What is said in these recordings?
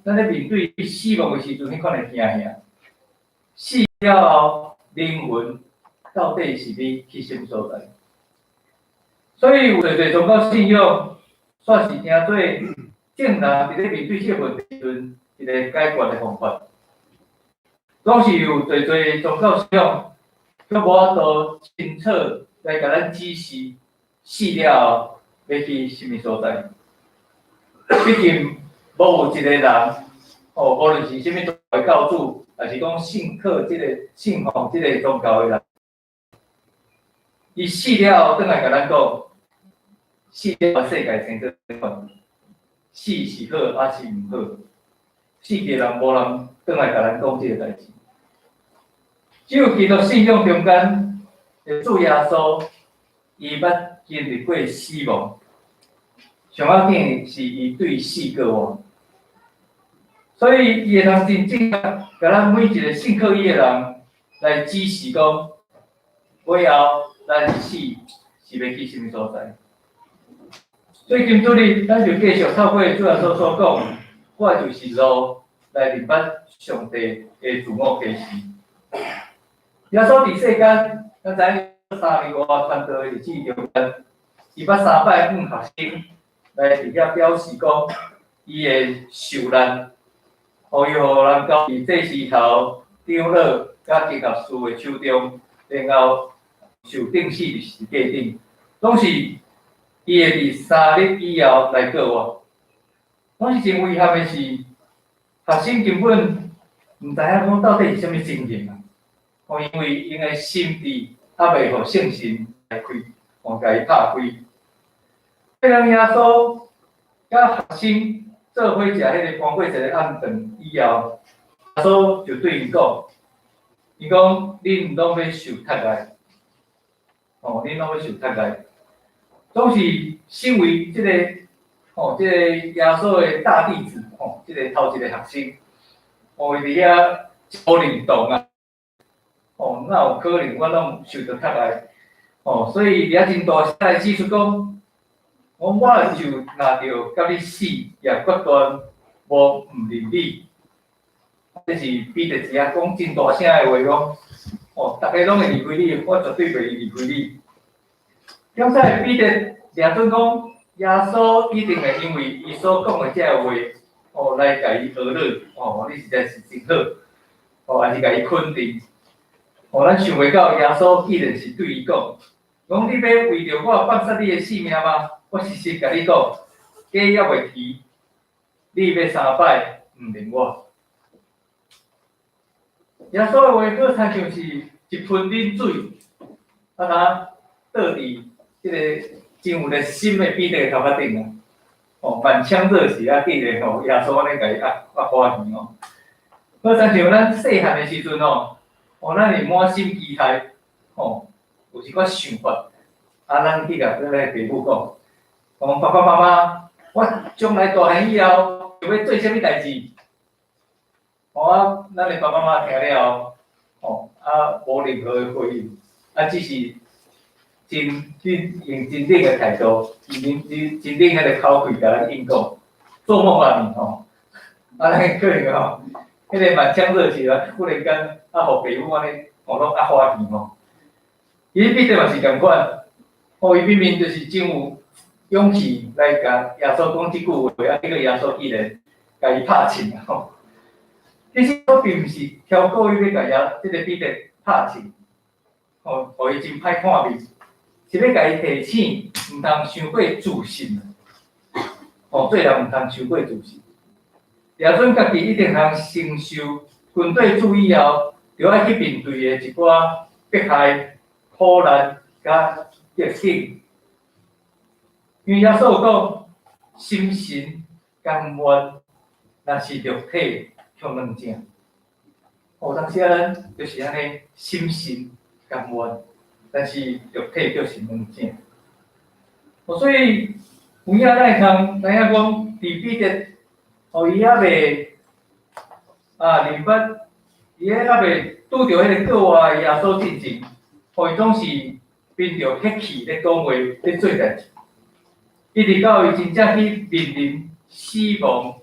咱咧面对死亡的时阵，迄款的惊吓，死了后灵魂到底是要去什么所在？所以有侪宗教信仰，煞是听做正人伫咧面对这个问题时阵一个解决的方法。总是有侪宗教信仰，却无法度清楚来甲咱指示死了后要去什么所在。毕竟无有一个人，无论是什么宗教的教主，还是讲信奉这个宗教的人，伊死了后，转来甲咱讲，死了世界生做款，死是好还是毋好？死嘅人无人转来甲咱讲这个代志。只有基督信仰中间的主耶稣，伊捌经历过死亡，上要紧是伊对死过活，所以伊会通真正甲咱每一个信靠伊的人来指示讲，尾后咱死是要去什么所在。所以今主日咱就继续透过主耶稣所讲，我就是路，来明白上帝的自我启示。耶稣伫世间，咱知3年外传道的日子中间，伊捌3摆学生来伫遐表示讲，伊会受难，互伊互人交伫祭司头、长老甲经学士的手中，然后受钉死伫架顶，拢是伊会伫3日以后来过活。拢是真遗憾的是，学生根本毋知影讲到底是啥物情形啊！因为因的心智还未互圣神来开，甲伊拍开。当耶稣甲学生做伙食迄个光粿节的暗顿以后，耶稣就对因讲：，伊讲恁拢要受杀害，恁拢要受杀害。总是身为这个耶稣的大弟子，这个头一个学生，伊伫遐超灵动啊！哪有可能我拢受到杀害？所以遐真大声来指出讲，我就若着甲你死，也决断无毋认你。这是彼得一下讲真大声的话讲，大家拢会离开你，我绝对袂离开你。刚才彼得抓准讲，耶稣一定会因为伊所讲的这个话，来甲伊学乐，你实在是真好，还是甲伊肯定。咱想袂到耶稣既然是对伊讲，你要为着我放杀你的性命吗？我实实甲你讲，假也袂提，你要3摆毋认我。耶稣的话好亲像是一盆冷水，倒伫即个真有热心的彼得头壳顶满腔热血竟然耶稣安尼甲伊压花去好亲像咱细汉的时阵咱是满心期待，有一寡想法，咱去甲咱的父母讲爸爸妈妈，我将来大汉以后就要做啥物代志？咱的爸爸妈妈听了无任何的回应，只是用真冷的态度，真冷迄个口气甲咱应讲，做梦啊你咱可能迄个满腔热血忽然间互父母安尼拢压花去伊彼得嘛是共款，伊明明就是真有勇气来甲耶稣讲即句话，结果耶稣竟然甲伊拍醒其实我并毋是挑故意要甲即个彼得拍醒，互伊真歹看面，是要甲伊提醒，毋通伤过自信做人毋通伤过自信。耶稣家己一定通承受军队注意后，就要去面对的一寡迫害、苦难甲逆境。因为耶稣有讲，心神甘愿，若是肉体却软正。当时咱就是安尼，心神甘愿，但是肉体就是软正。所以有影咱会通知影讲，伫彼得。伊还未明白，伊还未拄着迄个国外的耶稣进前，伊总是凭着血气咧讲话咧做代志，一直到伊真正去面临死亡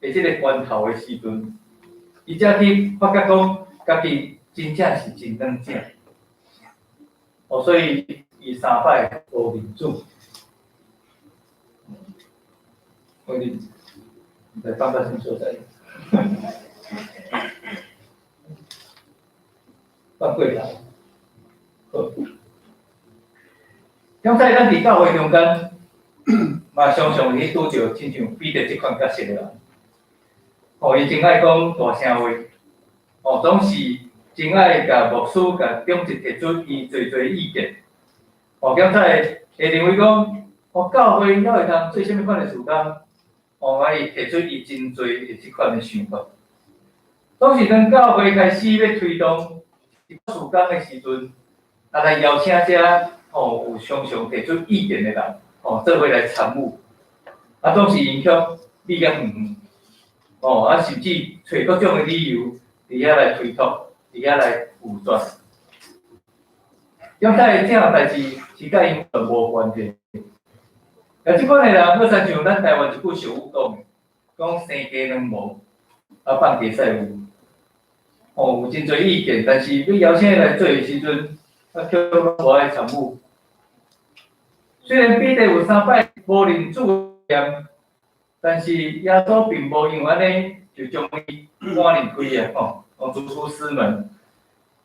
的即个关头的时阵，伊才去发觉讲，家己真正是真冷静。哦，所以伊3摆无民主，我哋在放到什么所在？放柜台。好。刚才咱伫教会中间，嘛常常去拄着亲像彼得即款角色的人。哦，伊真爱讲大声话，哦，总是真爱甲牧师甲长职提出伊侪意见。哦，刚才会认为讲，哦，教会还会通做啥物款的事工？哦，伊提出伊真侪的即款的想法。当时当教会开始要推动事工的时阵，来邀请遮哦有常常提出意见的人，哦做伙来参与，总是影响利益远，哦甚至找各种的理由，伫遐来推脱，伫遐来武装。咁但系这样代志是甲因无关系。即款的人好亲像咱台湾一句俗语讲生鸡两毛，放鸡赛有。哦，有真侪意见，但是要邀请来做的时阵，叫无爱参与。虽然彼得有3摆无认主念，但是耶稣并无因安尼就将伊赶离开逐出师门，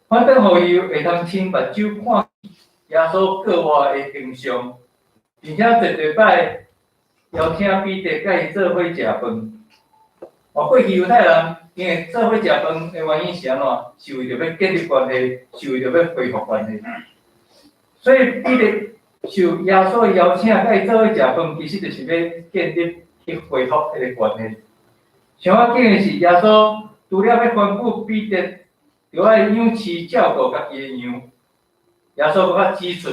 反倒互伊会通亲目睭看耶稣国外的形象，并且侪摆邀请彼得甲伊做伙食饭。过去犹太人因为做伙食饭的原因是安怎？是为着要建立关系，是为着要恢复关系。所以彼得受耶稣的邀请，甲伊做伙食饭，其实就是要建立去恢复迄个关系。上要紧的是，耶稣除了要吩咐彼得，就要养饲照顾家己的羊。耶稣搁较指出，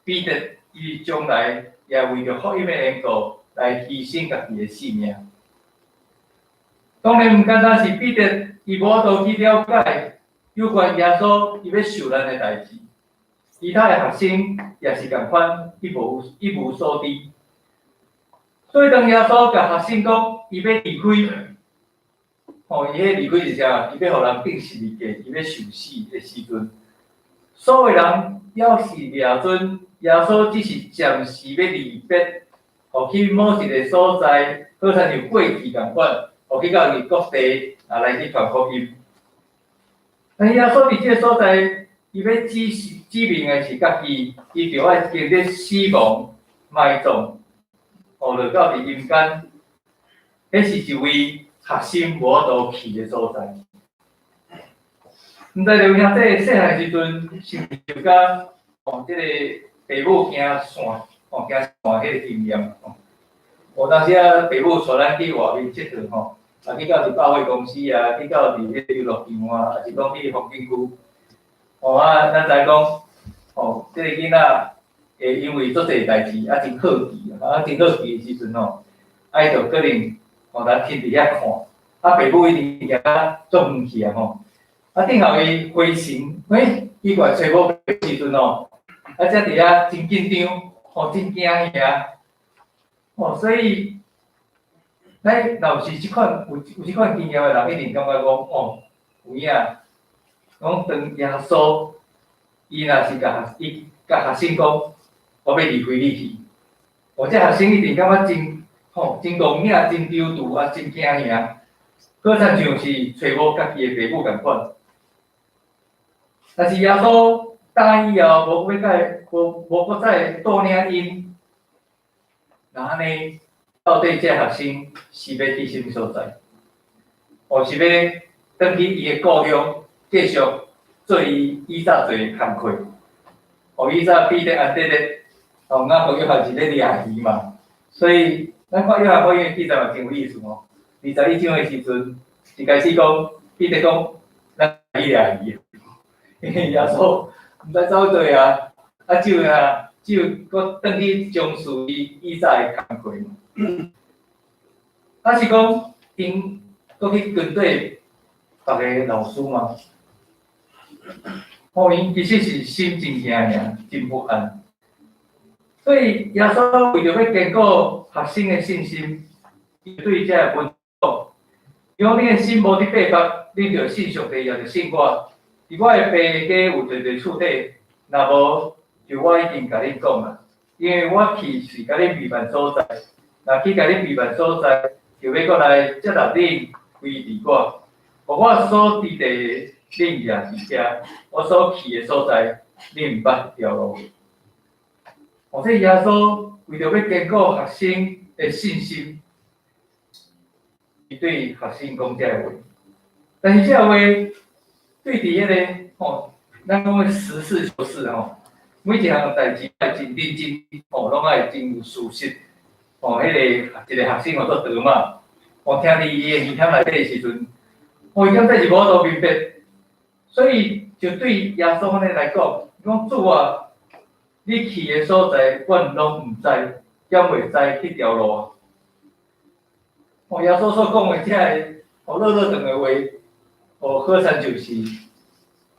彼得伊将来也为着福音的缘故来牺牲家己的性命。当然，毋单单是彼得，伊无法度去了解有关耶稣伊要受难的代志，其他的学生也是共款，一无所知。所以当耶稣甲学生讲，伊要离开，伊迄离开是啥？伊要互人定十字架，伊要受死的时阵，所有人要是掠准耶稣只是暂时要离别，去某一个所在，好亲像过去共款。去到伊各地来去传福音。但耶稣伫即个所在，伊要指明的是家己，伊就要经历死亡、埋葬，落到伫阴间。迄是一位核心无法度去的所在。毋知刘兄弟细汉时阵是毋是就甲即个父母行线，行线迄个经验。当时父母带咱去外面佚佗去到伫百货公司去到伫迄游乐场还是讲去风景区。咱知讲，即个囡仔会因为做侪代志真好奇，真好奇的时阵爱着可能咱徛伫遐看，父母一定行做远去等候伊回神，奇怪找无的时阵才伫遐真紧张，真惊吓，所以。咱若是即款有即款经验的人，一定感觉讲，有影。讲当耶稣，伊若是甲学生讲，我要离开你去，这学生一定感觉真真戆领、真丢毒真惊吓，好亲像是找无家己的父母共款。但是耶稣答应以后，无搁再带领因，那安尼。到底这学生是要去什么所在？是要返去伊的故乡，继续做伊以早做的工课。以早彼得安德烈，咱学约翰是咧掠鱼嘛，所以咱看约翰福音记载嘛真有意思21章的时阵，一开始讲彼得讲，咱去掠鱼，因为耶稣毋知走对只有搁返去从事伊以早的工课嘛。是讲因搁去跟对别个老师嘛，因其实是心真惊吓，真不安。所以耶稣为着要坚固学生的信心，伊对这个文章如果你的心无伫八方，你就信上帝，也就信我。伫我的爸家有一个厝底，若无就我已经甲你讲啦。因为我去是甲你备办所在，若去甲你备办所在，就要过来接纳恁归伫我。我所伫地，恁也伫遮；我所去的所在，恁毋捌条路。这耶稣为着要坚固学生的信心，伊对学生讲这话。但是这话对伫迄个咱讲的实事求是每一项代志爱真认真拢爱真有事实。迄个一个学生做德嘛，听伫伊的耳腔内底的时阵，伊讲这是无都明白，所以就对耶稣安尼来讲，讲主啊。你去的所在，阮拢毋知，兼袂知迄条路啊。耶稣所讲的这个乐乐长的话，好惨就是，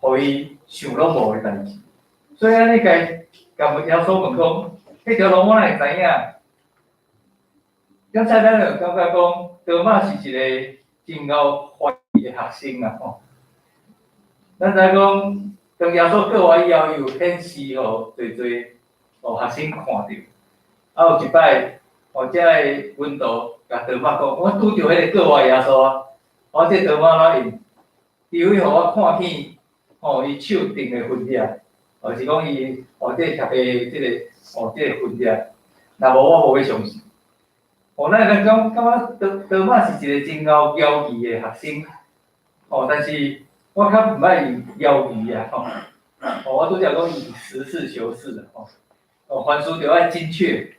互伊想拢无的代志。所以安尼甲耶稣问讲，迄条路我哪会知影？刚才咱就感觉讲，多马是一个真够怀疑的学生啊咱知讲。当耶稣过完以后，又显示互侪学生看到。有一摆，这个温度甲德马讲，我拄着迄个过完耶稣啊，这德马哪用？因为互我看见，伊手顶的分裂，是讲伊这贴的这个分裂，若无我无要相信。咱来讲，感觉德马是一个真够骄傲的学生，但是。我较唔爱用妖语啊，我拄则讲以实事求是凡事着爱精确，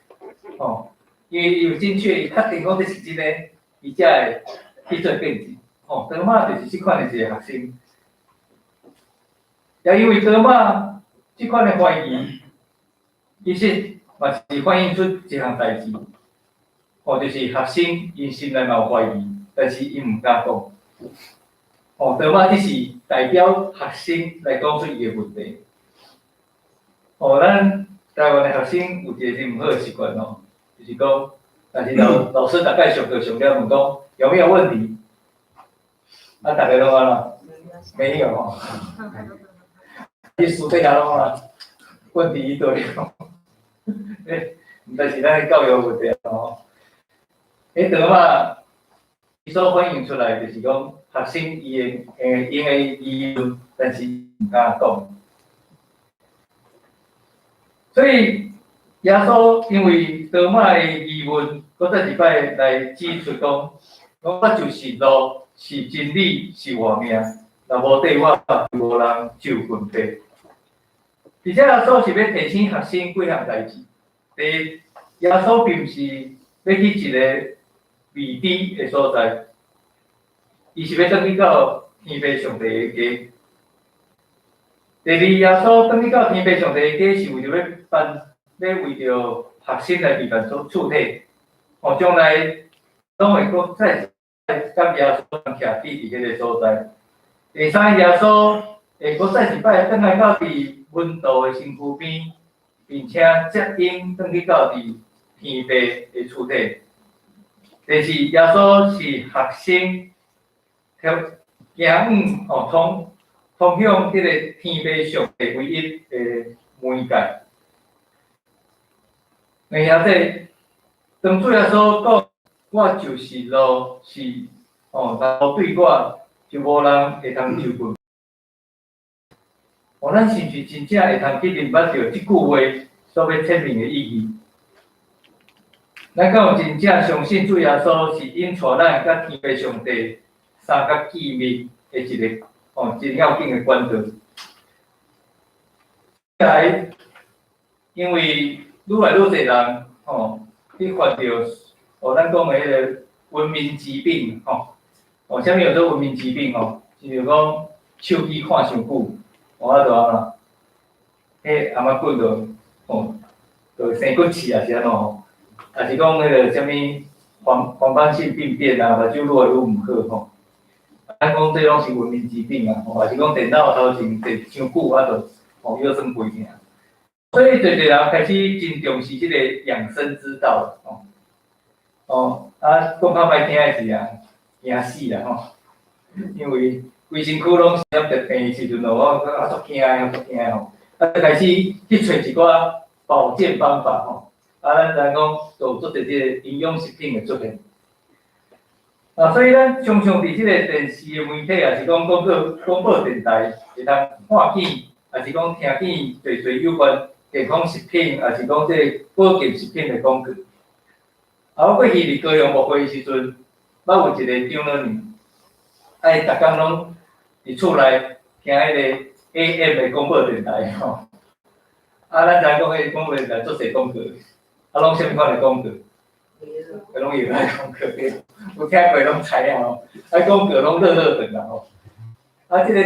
因为有精确，伊确定讲这是真诶，伊才会去做变质。德马就是即款诶一个学生，也因为德马即款诶怀疑，其实嘛是反映出一项代志，就是学生因心内嘛有怀疑，但是伊毋敢讲。德马只是代表学生来讲出伊个问题。咱台湾的学生有一个真唔好的习惯就是讲，但是老师大概上课上了问讲有没有问题？大家拢安怎？没有伊书底下拢问题一堆但是咱教育问题德马伊所反映出来就是讲。学生伊的议论，但是唔敢讲。所以耶稣因为多马的疑问，搁再一摆来指出讲，我就是路，是真理，是活命。若无对我，无人就分配。而且耶稣是要提醒学生几项代志。第一，耶稣并毋是要去一个未知的所在。伊是要转去到天父上帝的家。第二，耶稣转去到天父上帝的家，是为着要为着学生来备办厝体，将来拢会搁再甲耶稣徛伫迄个所在。第三，耶稣会搁再一摆转来到伫温度的身躯边，并且接应转去到伫天父的厝体。第四，耶稣是学生。行通向迄个天父上帝唯一的媒介。而且当主耶稣讲，我就是路，是若对我就无人会通救分。咱是毋是真正会通去明白到即句话所要阐明的意义？咱敢有真正相信主耶稣是引带咱甲天父上帝？三角见面的一个真要紧的关键。再来，因为愈来愈侪人去患着咱讲的迄个文明疾病啥物叫做文明疾病就是讲手机看伤久，就安怎？迄阿妈棍就生骨刺啊是安怎也是讲迄个啥物黄斑性病变啊，目睭愈来愈毋好咱讲这拢是文明疾病啊，还是讲电脑头前坐伤久就腰酸背痛。所以侪人开始真重视这个养生之道讲较歹听的是惊死啦吼！因为规身躯拢是染着病时阵我足惊的，足惊的吼！开始去找一寡保健方法吼，咱讲就做一个营养食品的出现。所以咱常常伫即个电视的媒体，也是讲广播电台，会当看见，也是讲听见侪有关健康食品，也是讲即个保健食品的广告。我过去伫高雄牧会时阵，捌有一个长老呢，逐工拢伫厝内听迄个 AM 的广播电台吼。咱知讲迄个广播电台做侪广告，拢啥物款的广告？拢有爱广告，有听过拢知影吼。广告拢热腾啦吼。即个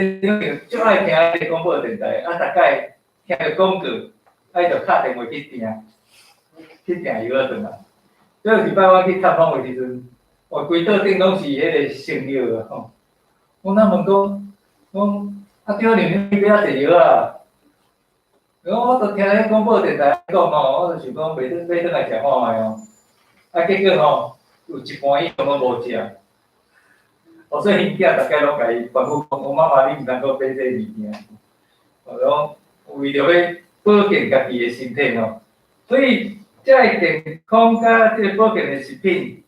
足爱听迄个广播电台，逐摆听着广告，着敲电话去订药啊顿啦。最后礼拜我去探访的时阵，规桌顶拢是迄个成药啊吼。我那问讲，叫你买遐济药啊？我都听迄广播电台讲吼，我就想讲买转来食看卖哦。结果吼，有一半以上拢无食。所以因囝逐家拢甲伊吩咐讲，我妈妈你毋通阁买这物件。讲为着要保健家己的身体吼，所以这个健康甲这个保健的食品，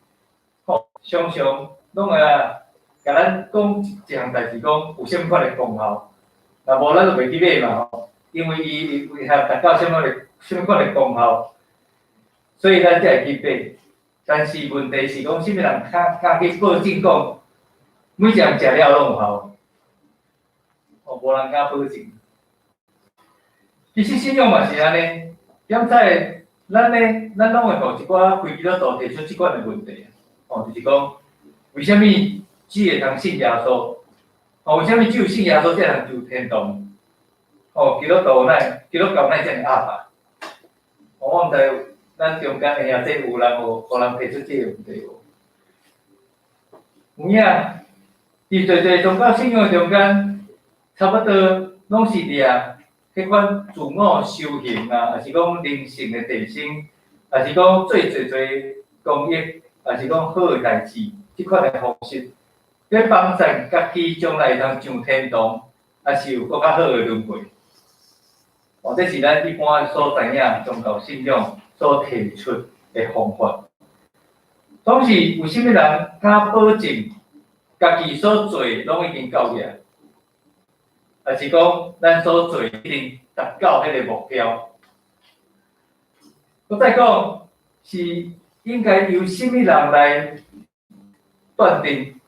常常拢会甲咱讲一项代志，讲有啥物款的功效。若无咱就袂去买嘛吼，因为伊达到啥物款的功效，所以咱才会去买。但是问题是讲，啥物人敢去保证讲每一项食了拢有效？无人敢保证。其实信仰嘛是安尼，点在咱拢会互一寡非基督徒提出即款的问题，就是讲为虾米只会通信耶稣？为虾米只有信耶稣才能入天堂？基督教哪遮尔压吧？我毋知咱中间的兄弟有人互人提出即个问题无？有影，伫侪宗教信仰中间，差不多拢是掠迄款自我修行啊，还是讲灵性的提升，还是讲做侪公益，还是讲好的代志，即款的方式，要帮助家己将来会通上天堂，还是有更较好的轮回。这是咱一般所知影宗教信仰所提出的方法。总是有啥物人敢保证家己所做拢已经到个，还是讲咱所做一定达到迄个目标？我再讲是应该由啥物人来断定？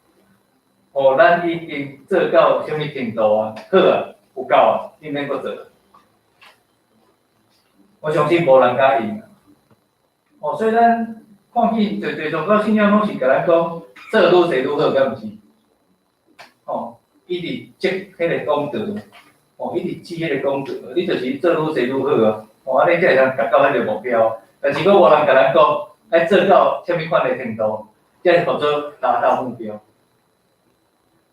咱已经做到啥物程度啊？好啊，有够啊，你免阁做。我相信无人敢应啊！所以咱看见侪宗教信仰拢是甲咱讲做愈侪愈好，敢毋是？一直积迄个功德，一直积迄个功德，你就是做愈侪愈好啊！安尼才会通达到迄个目标。但是佫无人甲咱讲，爱做到啥物款的程度，才叫做达到目标。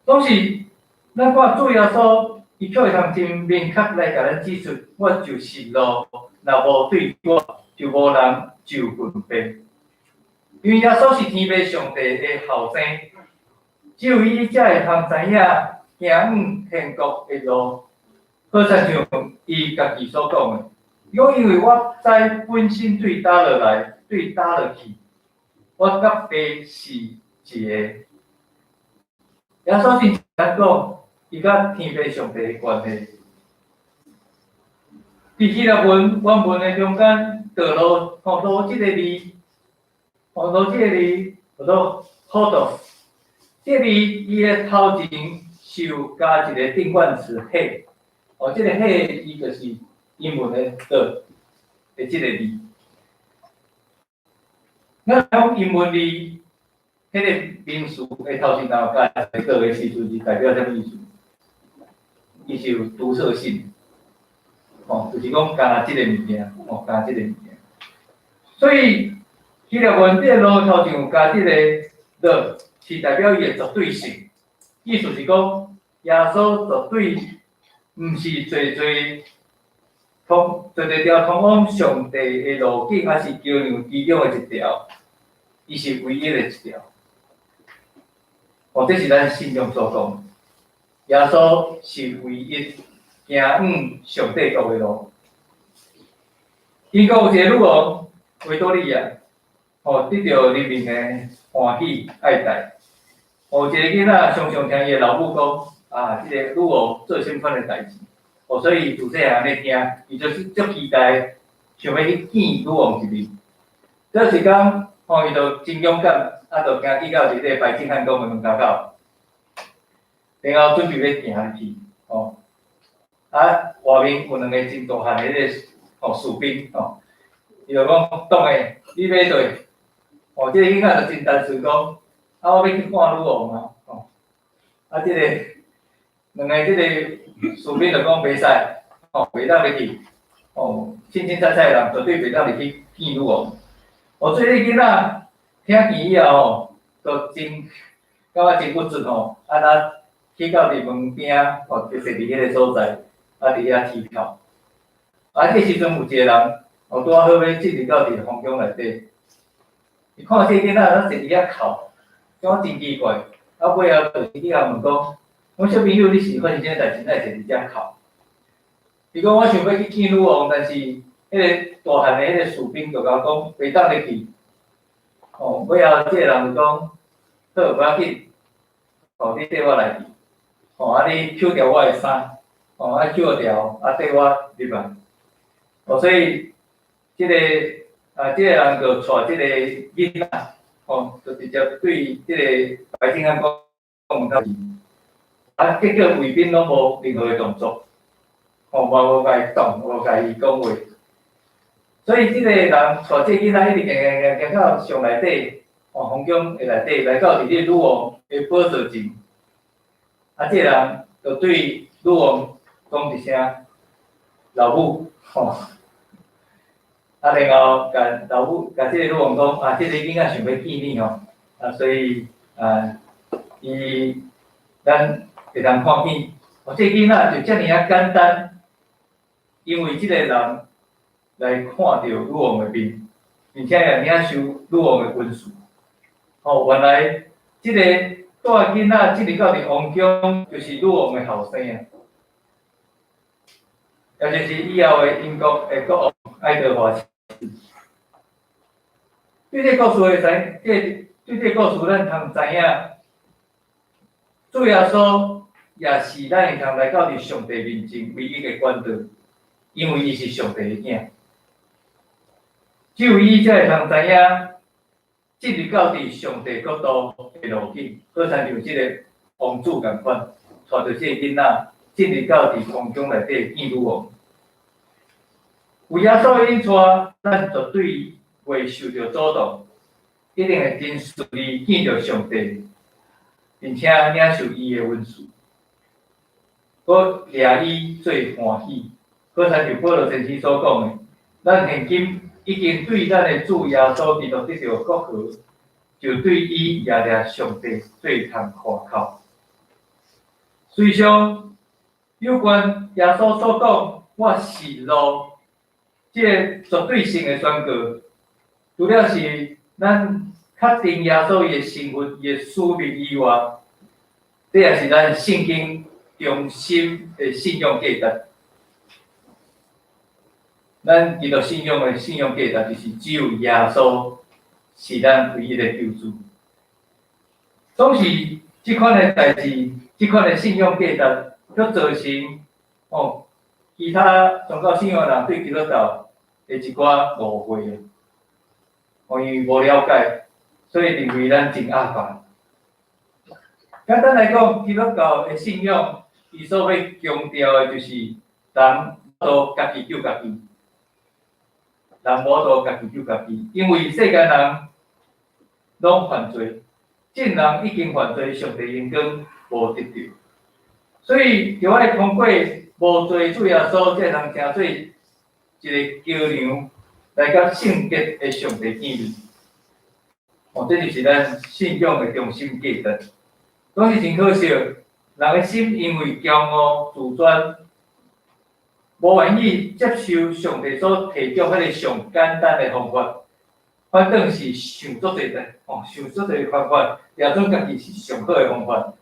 总是咱看主耶稣，伊却会通真明确来甲咱指出，我就是路。若无对我，就无人就分辨。因为耶稣是天父上帝的后生，只有伊才会通知影行往天国的路。好亲像伊家己所讲的，因为我知本身对倒落来，对倒落去，我甲爸是一个。耶稣是咱讲，伊甲天父上帝的关系。伫希腊文原文的中间，道路路即个字，路即个字叫做 hodos， 即个字伊的头前是有加一个定冠词 he， 即个 he 伊就是英文的的即个字。咱用英文字，迄个名词的头前若有加一个的时阵，是代表啥物意思？伊是有独特性。就是讲加即个物件，加即个物件。所以希腊文这路头前有加即个的，是代表伊的绝对性。意思是讲，耶稣绝对毋是侪条通往上帝的路径，还是桥梁其中的一条，伊是唯一的一条。这是咱信仰所讲。耶稣是唯一行往上帝国的路。英国有一个女王维多利亚，得到人民的欢喜爱戴。有一个囡仔常常听伊的老母讲，这个女王做什款的代志，所以自细汉咧听，伊就是足期待，想要去见女王一面。这时间，伊就真勇敢，就行去到一个白金汉宫的门口口，然后准备要行入去，外面有2个真大汉的迄个士兵，伊就讲，党诶，你要做，这个囡仔就真单纯讲，我要去看女王嘛，这个2个这个士兵就讲袂使，袂当入去，清清菜菜人绝对袂当入去见女王。所以你囡仔听见以后，就真感觉真不准那去到伫门边，就是伫迄个所在，伫遐乞讨。迄时阵有一个人，拄好要进入到伫皇宫内底，伊看这个囡仔坐伫遐哭，感觉真奇怪。尾后就去甲问讲，我小朋友，你是发生啥代志，哪会坐伫遮哭？伊讲我想要去见女王，但是迄个大汉的迄个士兵就甲我讲，袂当入去。尾后这个人就讲，好，不要紧，你缀我来去，你抽掉我的衫，抽掉，缀我入来。所以这个人就带这个囡仔，就直接对这个白金汉宫门口去。结果卫兵拢无任何的动作，无甲伊动，无甲伊讲话。所以这个人带这个囡仔一直行到上内底，皇宫的内底，来到伫女王的宝座前。这个人就对女王讲一声“老母”，然后甲老母甲这个女王讲，这个囡仔想要见你所以咱会当看见，这个囡仔就遮尔简单，因为这个人来看到女王的面，并且也领受女王的文书。原来这个带囡仔进入到伫皇宫，就是女王的后生也就是以后的英国的国王爱德华七世。对这故事咱通知影，主耶稣也是咱会通来到伫上帝面前唯一的管道，因为伊是上帝的囝。只有伊才会通知影，进入到伫上帝国度的路径，好像像即个王子共款，带着即个囡仔进入到伫皇宫内底见女王。有耶稣的引带，咱绝对袂受到阻挡，一定会真顺利见到上帝，并且领受伊的文书，搁掠伊做欢喜。好像就保罗先生所讲的，咱现今已经对咱的主耶稣基督得到国号，就对伊也掠上帝最通夸口。随上有关耶稣所讲，我是路。这个绝对性的宣告，除了是咱确定耶稣伊的身份、伊的使命以外，这也是咱圣经中心的信仰价值。咱基督信仰的信仰价值，就是只有耶稣是咱唯一的救主。总是这款的代志，这款的信仰价值，却造成其他宗教信仰人对基督教的一寡误会因为无了解，所以认为咱真阿烦。简单来讲，基督教的信仰，伊所要强调的就是人都家己救家己，人无都家己救家己，因为世间人拢犯罪，正人已经犯罪，上帝恩光无得到，所以就爱通过无罪主耶稣，才能成做一个桥梁，来甲圣洁的上帝见面。这就是咱信仰的中心价值。总是真可惜，人的心因为骄傲自尊，无愿意接受上帝所提供迄个上简单的方法，反正是想足侪的，想足侪方法，抓准家己是上好的方法。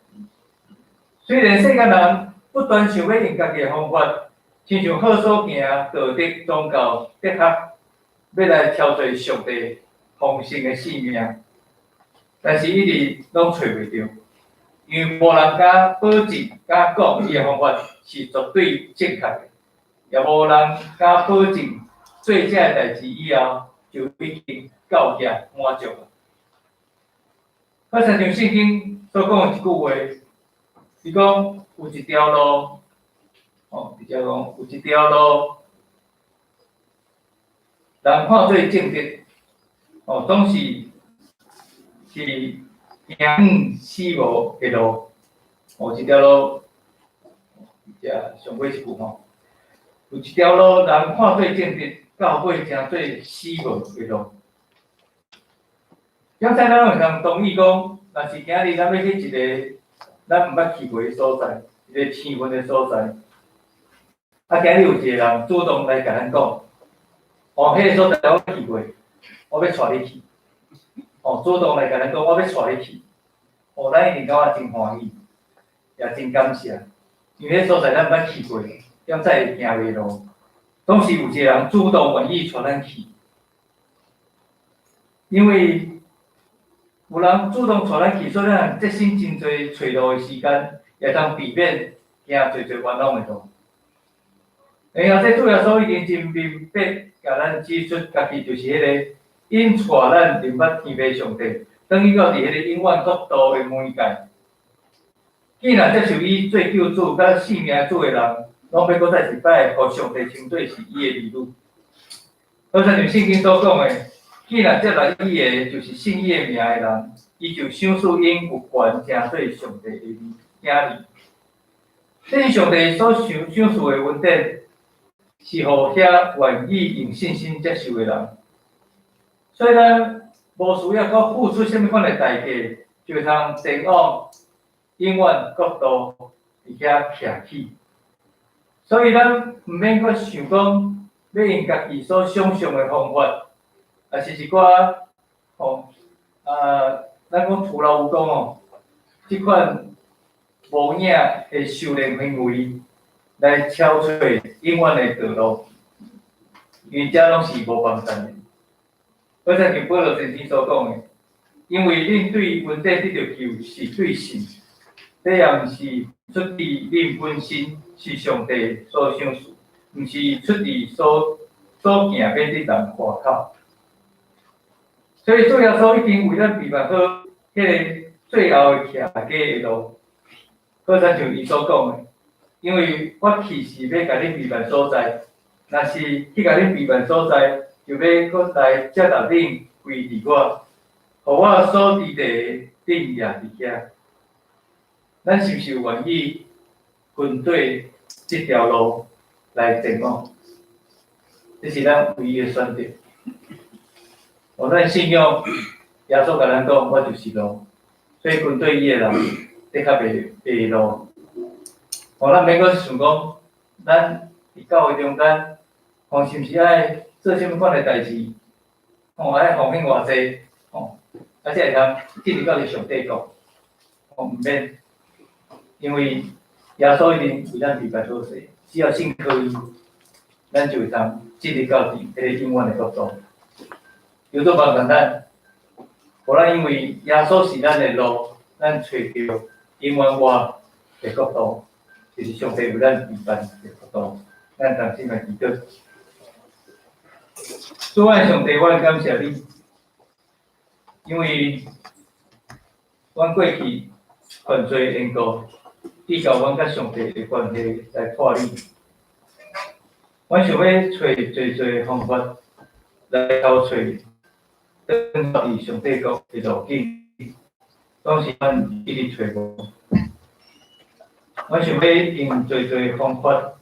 虽然世间人不断想要用家己的方法，亲像好所行、道德、宗教、哲学，要来挑战上帝丰盛的性命，但是一直拢找袂到，因为无人敢保证、敢讲伊的方法是绝对正确的，也无人敢保证做这个代志以后就已经到遐满足了。好像圣经所讲的一句话，伊讲有一条路，直接讲有一条路，人看做正直，总是行死无的路，一条路，这上尾一句有一条路人看做正直，到尾成做死无的路。刚才咱有通同意讲，若是今日咱要去一个咱毋捌去过的所在，一个偏远的所在，今日有一个人主动来甲咱讲，迄个所在我去过，我要带你去。主动来甲咱讲，我要带你去。咱一定感觉真欢喜，也真感谢，因为迄所在咱毋捌去过，ยัง再会行袂路，总是有一个人主动愿意带咱去，因为有人主动带咱去，所以咱节省真侪找路的时间，也通避免行侪冤枉的路。然后，这主要所已经真明白，甲咱指出家己就是迄个引带咱明捌天父上帝，等于到伫迄个永远国度的门界。既然接受伊做救主、甲性命主的人，拢要搁再一摆，互上帝称对是伊的儿女。好像圣经所讲的。既然接纳伊的，就是信伊的名的人，伊就想使因有权成做上帝的囝儿。这上帝所想使的恩典，是互遐愿意用信心接受的人。所以咱无需要搁付出什么款的代价，就通前往永远国度伫遐徛起。所以咱毋免搁想讲要用家己所想象的方法。也是一寡咱讲徒劳无功即款无影的修炼行为来超出永远的道路，因为这拢是无帮助的。好像像保罗先生所讲的，因为恁对恩典得到救是对神，这也毋是出自恁本身，是上帝所想事，毋是出自所行免得人夸口。所以主要所已经为咱备办好迄个最后的徛家的路，好像像伊所讲的，因为我去是要甲恁备办所在，若是去甲恁备办所在，就要搁来接纳恁归伫我，互我所伫地定也伫遐。咱是毋是有愿意跟对这条路来前往？这是咱唯一的选择。咱信仰，耶稣甲咱讲，我就是路，所以跟对伊的人，的确袂路。咱免阁想讲，咱伫教会中间，是毋是爱做什么款的代志？爱奉献偌济，才会通进入到上帝国。毋免，因为耶稣已经为咱备办好势，只要信靠伊，咱就会通进入到迄个永远的国度。有做帮助咱，无咱因为耶稣是咱的路，咱找到永远活的国度，就是上帝为咱备办的国度。咱同心来祈祷。主爱上帝，我感谢你，因为阮过去犯罪缘故，至少阮甲上帝的关系来破裂。阮想要找侪方法来挑找。等到伫上帝国的路径，拢是阮一直找无。我想要用侪方法，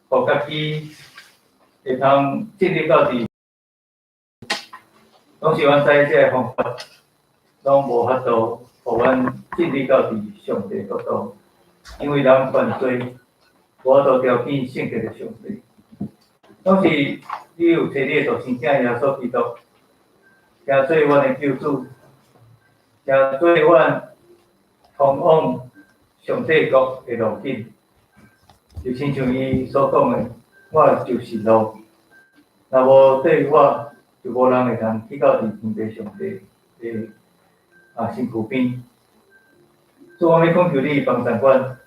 互家己会通进入到伫，拢是阮知这个方法，拢无法度互阮进入到伫上帝国度，因为人犯罪，无法度条件圣洁的上帝，拢是你有摕你的独生子耶稣基督。行做阮的救主，行做阮通往上帝国的路径。就亲像伊所讲的，我就是路。若无对我，就无人会通去到伫天父上帝的身躯边。所以我要恳求你帮助阮，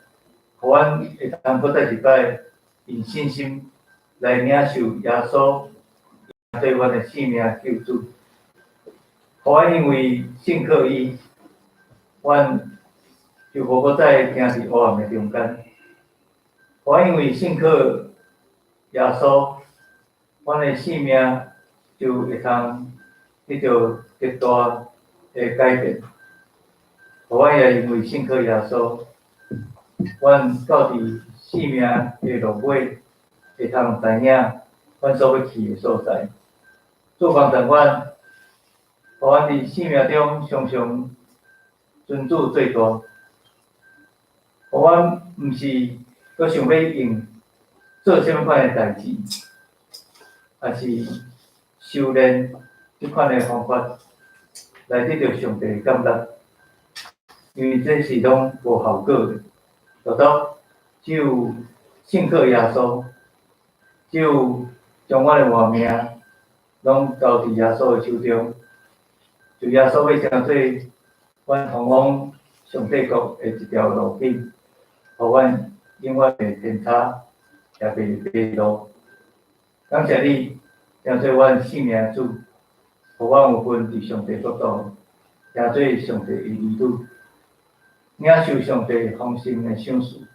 互阮会通搁再一摆用信心来领受耶稣做阮的性命救主。互阮因为信靠伊，阮就无搁再行伫黑暗的中间。互阮因为信靠耶稣，阮的性命就会通得到极大的改变。互阮也因为信靠耶稣，阮到伫生命的路尾，会通知影阮所要去的所在。主帮助阮，互阮伫生命中常常尊主最大。互阮毋是搁想要用做什么款的代志，也是修炼即款的方法来得到上帝的感觉，因为这是拢无效果的。独独只有信靠耶稣，只有将我的活命拢交伫耶稣的手中，就耶稣要成做阮通往上帝国的一条路径，互阮永远袂偏差，也袂迷路。感谢你，成做阮性命的主，互阮有份伫上帝国度，成做上帝的儿女，领受上帝丰盛的赏赐。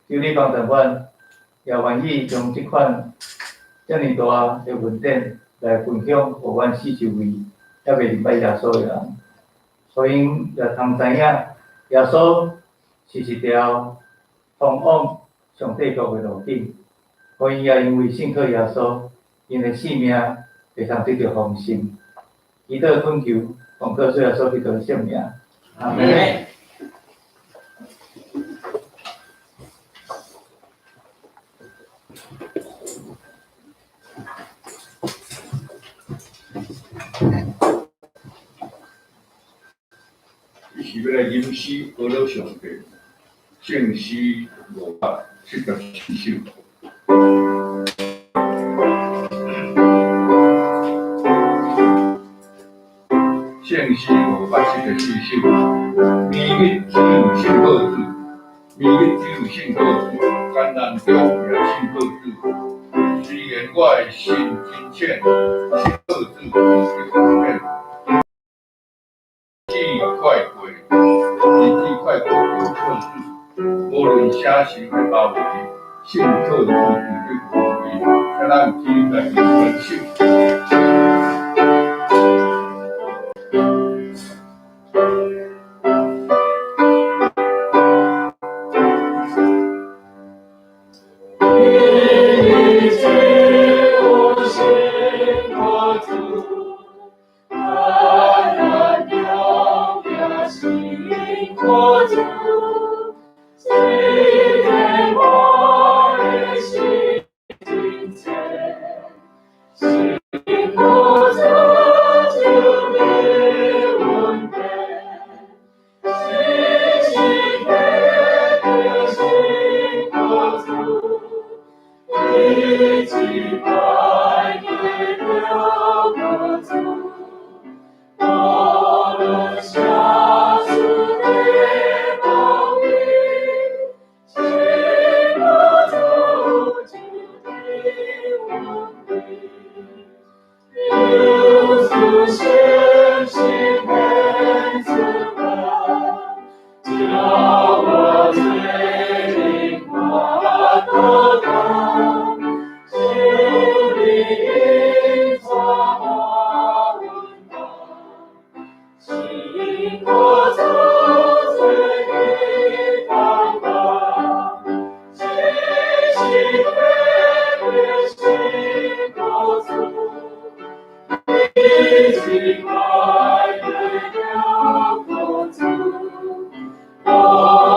求你帮助阮，也愿意将即款遮尔大的恩典来分享，互阮四周围还袂明白耶稣的人，互因也通知影耶稣是一条通往上帝国的路径，互因也因为信靠耶稣，因的性命会通得到丰盛。祈祷恳求，奉靠主耶稣基督的圣名，阿门。是要来吟诗阿老上帝，圣诗574首。圣诗574首，明日只有信靠主，明日只有信靠主，艰难中也信靠主。虽然我的心真浅，信靠主就方便。快过，日子快过，有靠主。无论啥时的包围，信靠主就无畏。请咱天来分手。Oh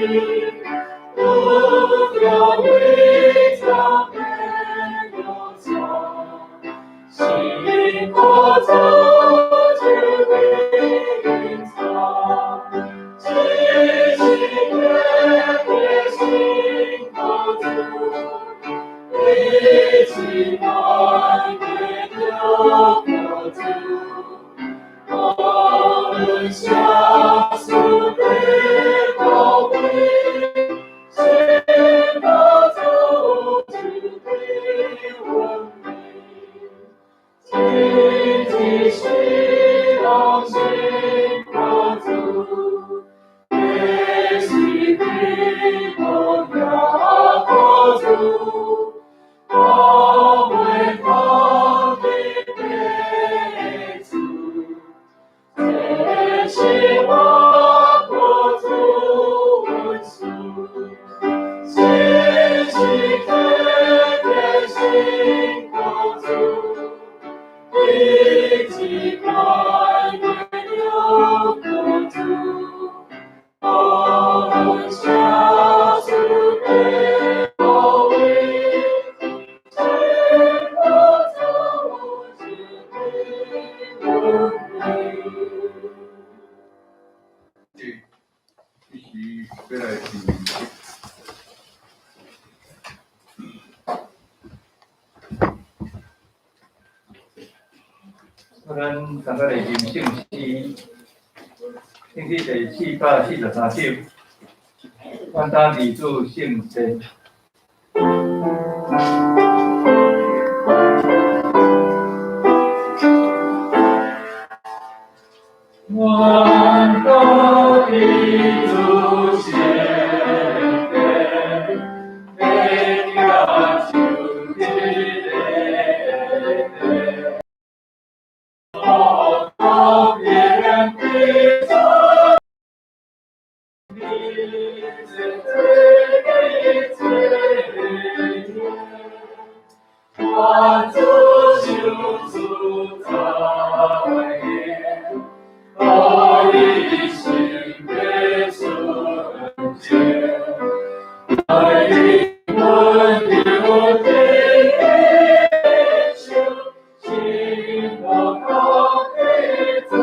路有微笑没有笑，心过走只为隐藏，只是月心不住，为期盼月流不住。我们下次会宝贵，谁拿走只对我们？天地是让谁过足？越是对我要过足，我会放你背住。天是我国主文书，天是天心国主，一起改变有国主，我们下次被保卫，谁不走只为我们。这是要来是咱刚才的信息，第443首，万他理主圣贤。万他理主圣贤，每天就地的。我愿归在你最最我主修主在天，我一心被纯洁，爱灵魂留给修，心我高飞走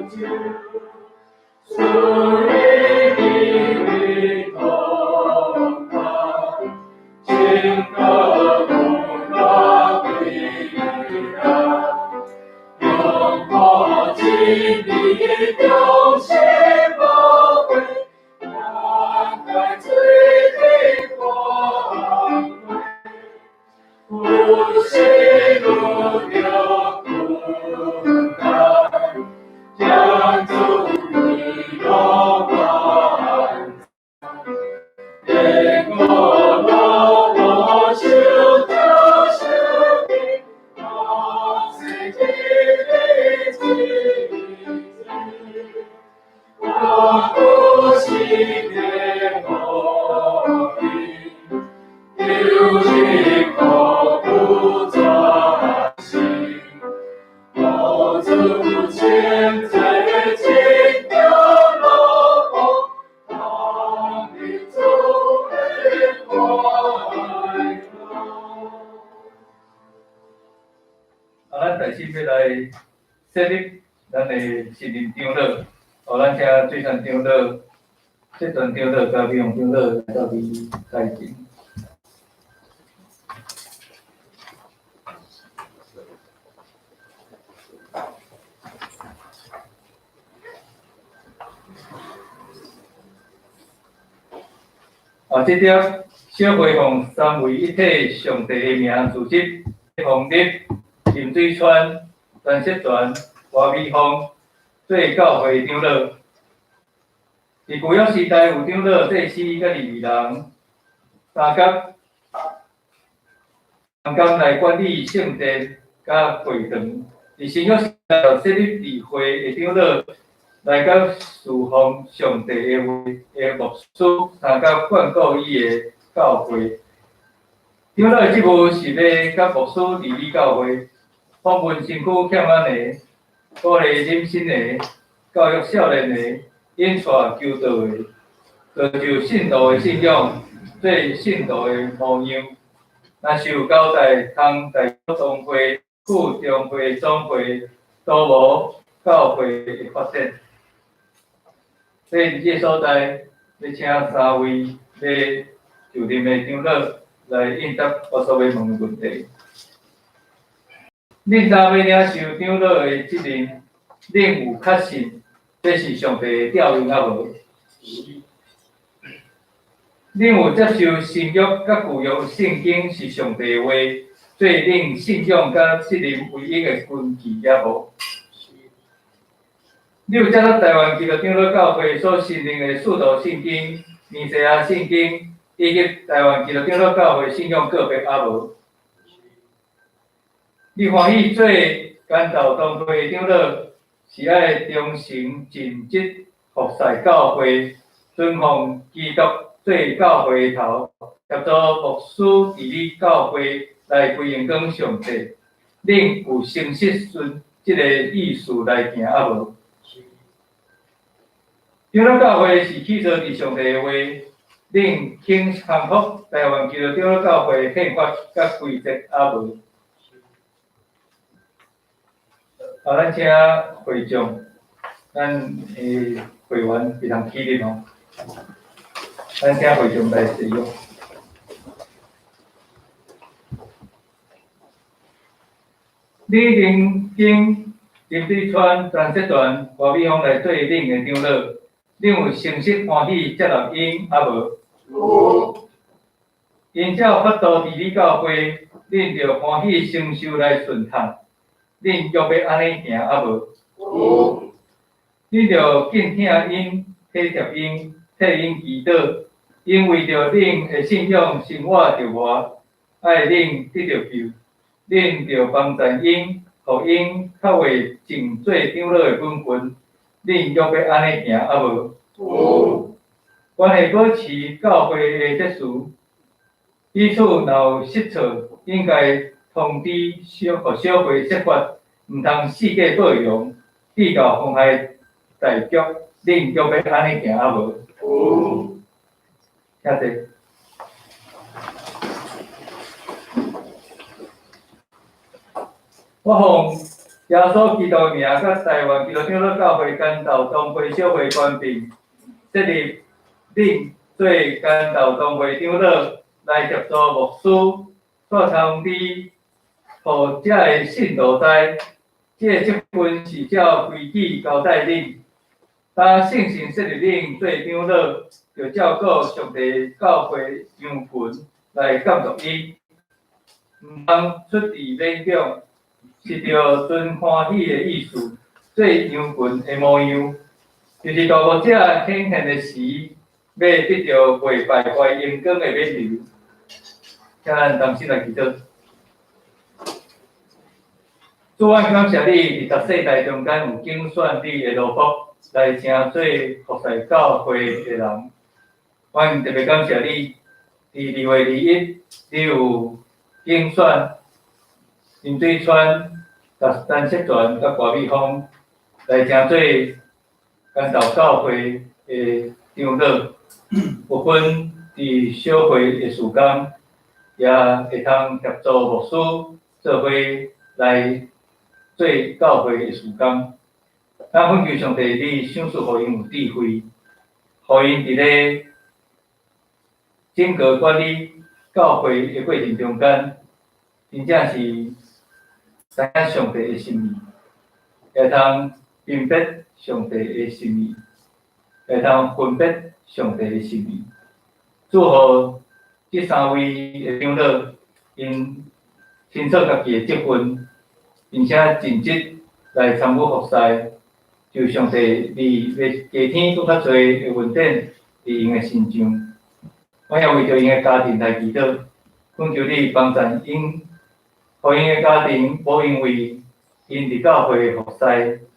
就。主与你同行，请可不让归家，拥抱经历有些宝贵，灌溉最美光辉，不谁路有苦难，将主你荣光。天国让我修得生命，让自己被自我不信的我命，丢弃口不专心，我主前最紧的老公。当你走回怀抱。咱第4要来设立咱的新任长老，互咱请水产长老、这段长老甲美容长老来到伫开庭。这点小会奉三位一体上帝的名组织，奉立林水川、陈锡全、华美芳做教会长老。伫旧约时代有长老、祭司甲利未人三角来管理圣殿甲会堂。伫新约时代就设立智慧的长老。来甲侍奉上帝的话的牧师，参加管顾伊的教会。长老的职务是要甲牧师治理教会，访问身躯欠安的，鼓励忍心的，教育少年的，引带求道的，造就信徒的信仰，做信徒的模样。若是有交代，通在宗会、副中会、总会都无教会的发展。所以这所在，要请3位要就任的长老来应答我所要问的问题。恁若要领受长老的责任，恁有确信这是上帝的调用啊无？恁有接受新约甲旧约圣经是上帝的话，做恁信仰甲责任唯一的根基也无？你有接受台湾基督长老教会所信任的四道圣经、弥赛亚圣经，以及台湾基督长老教会信仰个别啊无？你欢喜做干道当会长老，是爱忠诚尽职服侍教会，尊奉基督做教会头，协助牧师治理教会来归荣光上帝。恁有诚实顺这个意思来行啊无？长老教会是起造伫上帝的话，恁肯降服台湾基督长老教会宪法甲规则啊无？咱请会长，咱会员非常起立哦。咱请会长来使用。李林经林水川传说团外美方来做恁的长老，恁有诚实欢喜接纳因啊无？有。因照法度治理教会，恁着欢喜承受来顺从。恁约要安尼行啊无？有。恁着敬听因、体贴因、替因祈祷，因为着恁的信仰生活着活，爱恁得着救，恁着帮助因，互因较会尽做长老的本分。恁约要安尼行啊无？有。关系保持教会的秩序，彼此若有失错，应该通知互小会说法。毋通四界报扬，必到妨害大局，恁约要安尼行啊无？有。谢谢。我奉耶稣基督的名，甲台湾基督长老教会干道东会小会官兵，设立恁做干道东会长老，来协助牧师，带通知，互遮个信徒知。这个职分是照规矩交代恁，当圣神设立恁做长老，就照顾上帝教会羊群来监督伊，毋通出于勉强，是着存欢喜的意思，做羊群的模样，就是大牧者显现的时，要得到未败坏阳光的冕旒。请咱同心来祈祷。主，我感谢你，伫十世代中间有拣选你的罗卜来成做服侍教会的人。我特别感谢你，伫2月21，你有拣选林水川、陈锡全、甲郭美芳来成做干道教会的长老，有份伫小会的事工，也会通协助牧师做伙来。做教会的事工，咱恳求上帝，你赏赐互因有智慧，互因伫咧整个管理教会的过程中间，真正是知影上帝的心意，会通明白上帝的心意，会通分别上帝的心意。祝福这3位的长老，因清楚家己的职分。并且尽职来参与服侍，求上帝你要加添更较侪的稳定伫因的身上。我也为着因的家庭来祈祷，恳求你帮助因，互因的家庭无因为因伫教会服侍，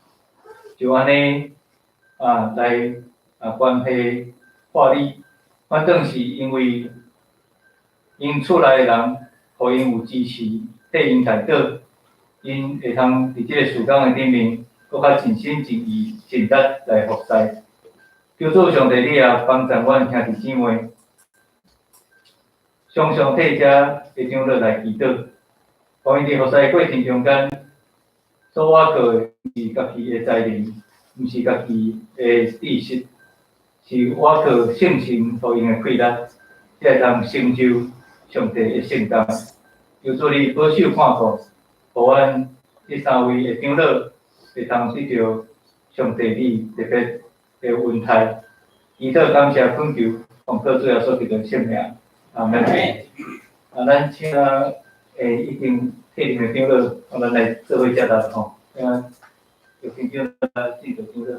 就安尼来关系破裂，反正是因为因厝内的人，互因有支持，替因祈祷。因会通伫即个事工的顶面，搁较尽心尽意、尽力来服侍。求主上帝你也帮助阮兄弟姊妹，常常替遮会长老来祈祷，互因伫服侍过程中间所挖靠的是家己的才能，毋是家己的知识，是挖靠圣神互因的气力，才会通成就上帝的圣工。求主你保守看顾，互阮这三位的长老会通得到上帝你特别的恩待。祈祷感谢恳求，奉靠主耶稣基督的圣名，阿门。咱请已经退任的长老，咱来做伙接答吼。有请长老记得长老。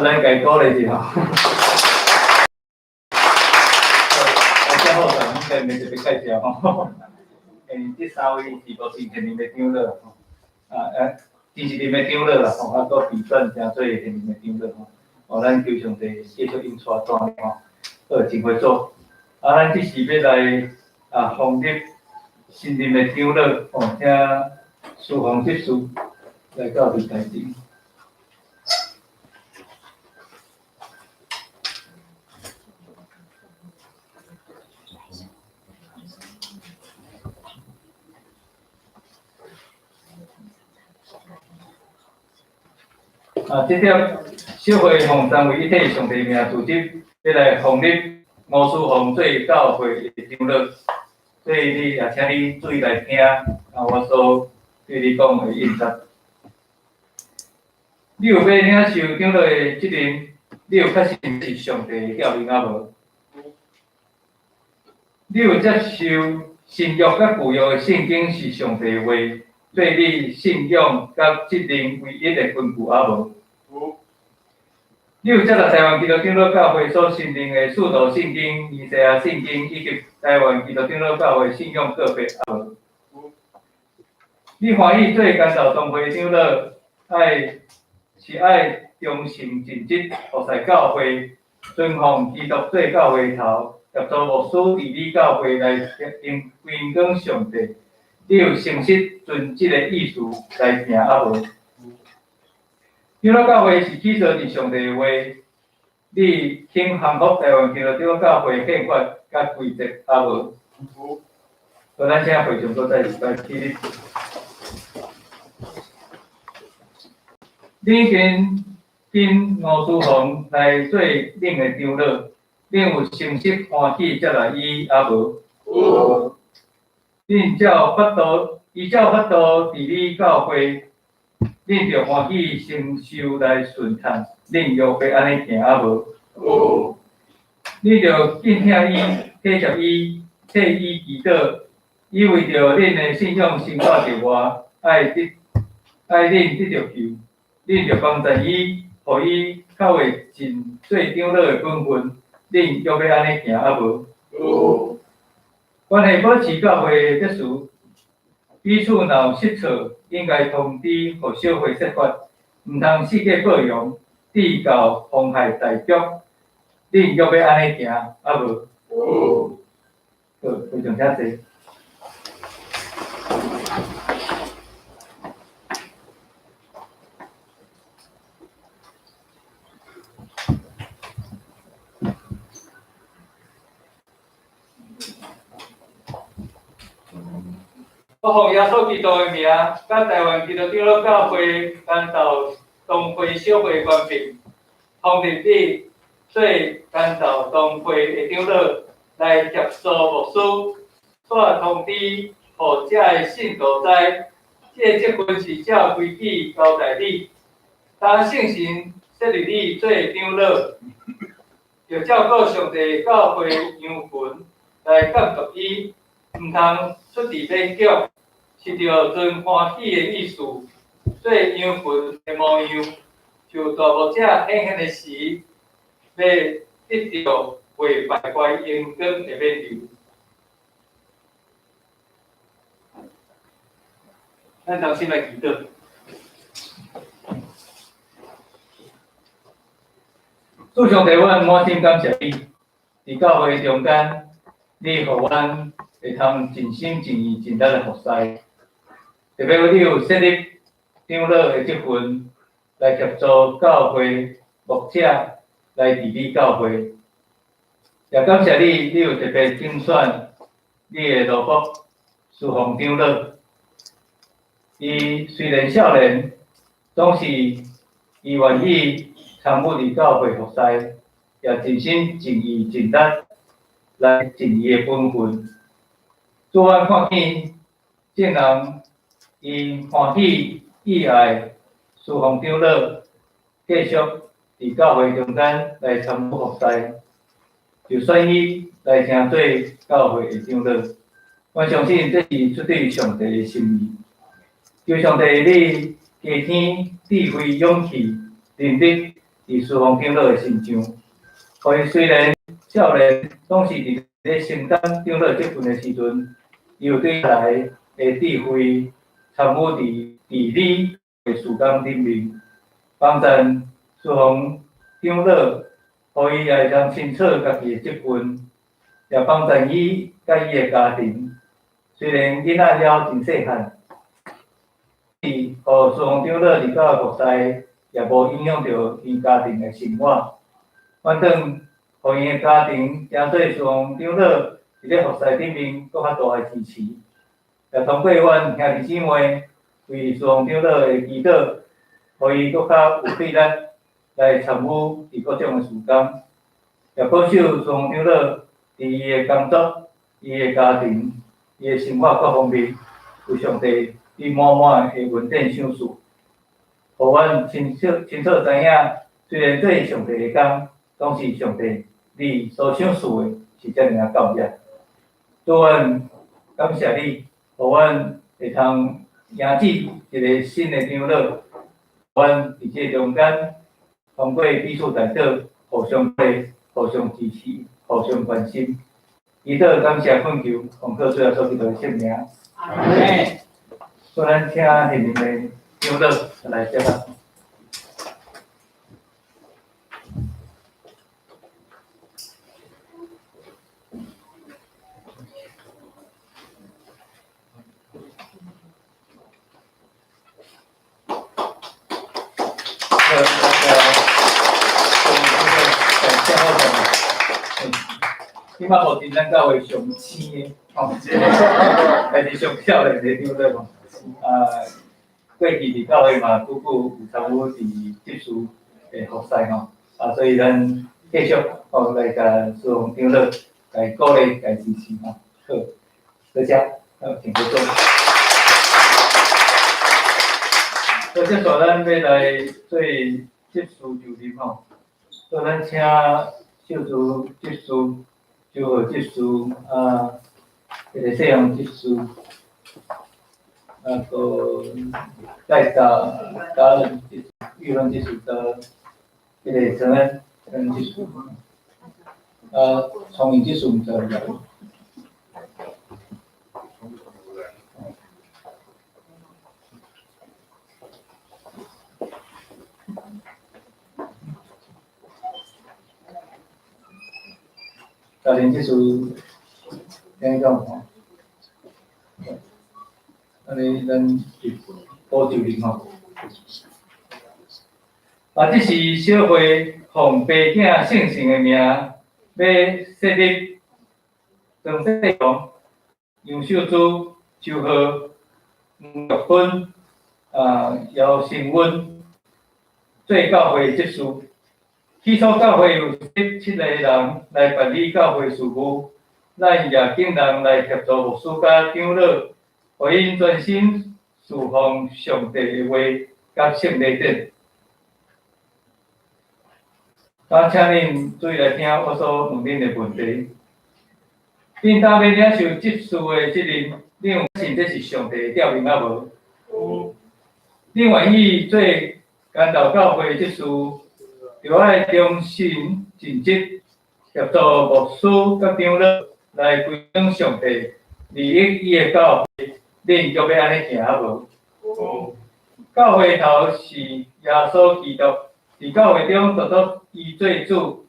咱家鼓励一下吼。大好长，应该特别介绍吼。这三位是无是现任的长老吼，真是任的长老啦吼，啊，搁被选成做现任的长老吼。咱求上帝继续引带带领吼，好真会做。咱这时要来奉立新任的长老吼，请师奉执事来到台前。这点小会奉三位一体上帝名组织，要来奉立吴思宏做教会的长老，所以你也请你注意来听我所对你讲的应答。你有要领受长老的责任，你有确信是上帝的叫命啊无？你有接受新约甲旧约的圣经是上帝的话，做你信仰甲责任唯一的根据啊无？你有接受台湾基督长老教会所信任的四道圣经、以赛亚圣经以及台湾基督长老教会信仰个别啊无？你欢喜做干道同会长老，爱忠诚尽职服侍教会，遵奉基督做教会头，协助牧师伫你教会来归光上帝。你有诚实遵即个意思来行啊无？长老教会是起初伫上帝的话，你肯降服台湾基督长老教会宪法甲规则啊无？好，咱请会长搁再起立。你跟吴思宏来做恁的长老，恁有诚实欢喜接来伊啊无？有。恁依照法度伫你教会。恁着欢喜承受来顺探，恁又要安尼行啊无？有。恁着敬听伊，体贴伊，替伊祈祷，伊为着恁的信仰生活着活，爱恁得着救，恁着帮助伊，互伊较会尽做长老的本分，恁又要安尼行啊无？有。关系保持教会的秩序。彼此若有失错，应该通知互小会说法，毋通四界报扬，致到妨害大局。恁又要安尼行啊无？有。好，非常谢谢。我奉耶稣基督的名，甲台湾基督长老教会干道东会小会关闭，奉立你做干道东会的长老来接受牧师，煞通知互遮的信徒知，这职分是照规矩交代你。当圣神设立你做长老，就照顾上帝教会羊群来监督伊，毋通出伫勉强。是着遵欢喜的意思，做羊群的模样，就大牧者显现的时，要得到为败坏阳光的免流。咱同心来祈祷。主上帝，阮满心感谢你，伫教会中间，你互阮会通尽心尽意尽力的服侍，特别你有设立长老的职份来协助教会牧者来治理教会，也感谢你，你有特别竞选你的老婆侍奉长老。伊虽然少年，总是伊愿意参与伫教会服侍，也尽心尽意尽力来尽伊的本分。主阮看见正人伊欢喜意爱侍奉长老，继续伫教会中间来参与服侍，就选伊来成做教会的长老。我相信这是出于上帝的心意。求上帝你加添智慧、勇气、能力，伫侍奉长老的身上。互伊虽然少年，总是伫咧承担长老职份的时阵，伊有对来的智慧，参与伫治理的事工顶面，帮助侍奉长老，互伊也会当清楚家己的职份，也帮助伊甲伊的家庭。虽然囡仔了真细汉。互侍奉长老伫教服侍，也无影响到伊家庭的生活。反正，互伊的家庭诚做侍奉长老伫咧服侍顶面搁较大的支持。也通过阮兄弟姊妹为侍奉长老的祈祷，互伊搁较有体力来参与伫各种的事工，也保守侍奉长老伫伊的工作、伊的家庭、伊的生活各方面，有上帝。伊满满的稳定享受，互阮清楚知影，虽然这是上帝的工，总是上帝你所享受的是遮尔啊教业。主阮感谢你，互阮会通赢取一个新的长老，阮伫这中间，通过彼此代祷，互相配、互相支持、互相关心。祈祷感谢恳求，奉靠最后所祈祷的圣名。阿门。所以咱请现任的长老来接吧。即摆目前咱教会上青的，还是上少年的长老嘛。过去伫教会嘛，久久有参与伫职事的服侍吼，所以咱继续来甲侍奉长老来鼓励、来支持吼。好，多谢，请坐。好，接下咱要来做职事就任吼，所以咱请秀珠职事、就号职事迄个细项职事。个再加人预论技术的一个承认技术，聪明技术的人，家庭技术怎样吼？安尼咱就保就任吼。这是小会奉爸囝姓姓的名，要设立郑世荣、杨秀珠、周浩、吴玉芬、姚成文做教会职事。起初教会有17个人来办理教会事务，咱也请人来协助牧师甲长老。互因专心侍奉上帝的话，甲圣礼典。请恁注意来听我所问恁的问题。恁当要领受职事的责任，恁有信这是上帝的调令啊无？有。恁愿意做干道教会的职事，就爱忠心尽职，协助牧师甲长老来归向上帝，利益伊的教会。恁就要安尼行啊无？教会头是耶稣基督，伫教会中独独伊做主，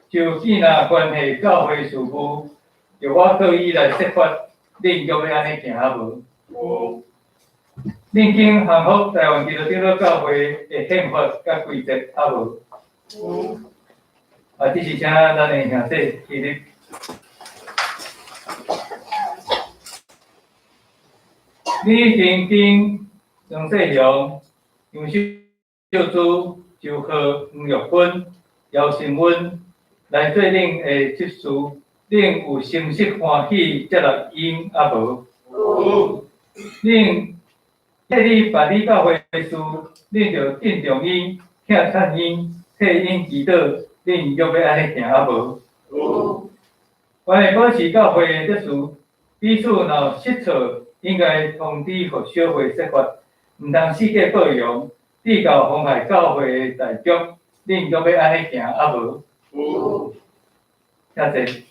就建立关系教会事务，由我各意来设法，恁要要安尼行啊无？有。恁经降服台湾基督长老教会的宪法甲规则啊无？有。这是请咱的兄弟起立。你曾经杨世雄、杨秀珠、周贺、黄玉芬、姚成文来做恁的执事，恁有心息欢喜接纳因啊无？有。恁替你办理教会的事，恁就敬重因、疼叹因、替因祈祷，恁要要安尼行啊无？有。为了保持教会的秩序，彼此若失错，应该通知互小会说法，毋通四界报扬，致到妨害教会的大局。恁要要安尼行啊无？有。谢谢。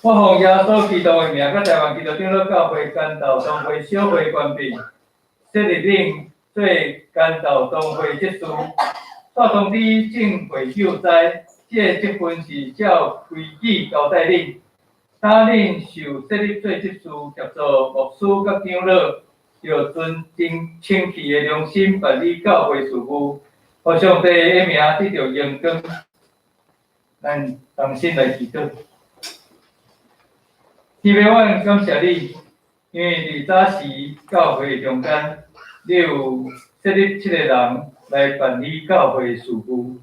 我奉耶稣基督的名，甲台湾基督长老教会干道总会小会关闭，设立恁做干道总会执事，再通知正会救灾。这职分是照规矩交代恁，当恁受设立做执事，协助牧师甲长老，要尊真清气的良心办理教会事务，互上帝的名得到荣光。咱同心来祈祷。天父，阮感谢你，因为伫早时教会中间，你有设立7个人来办理教会事务。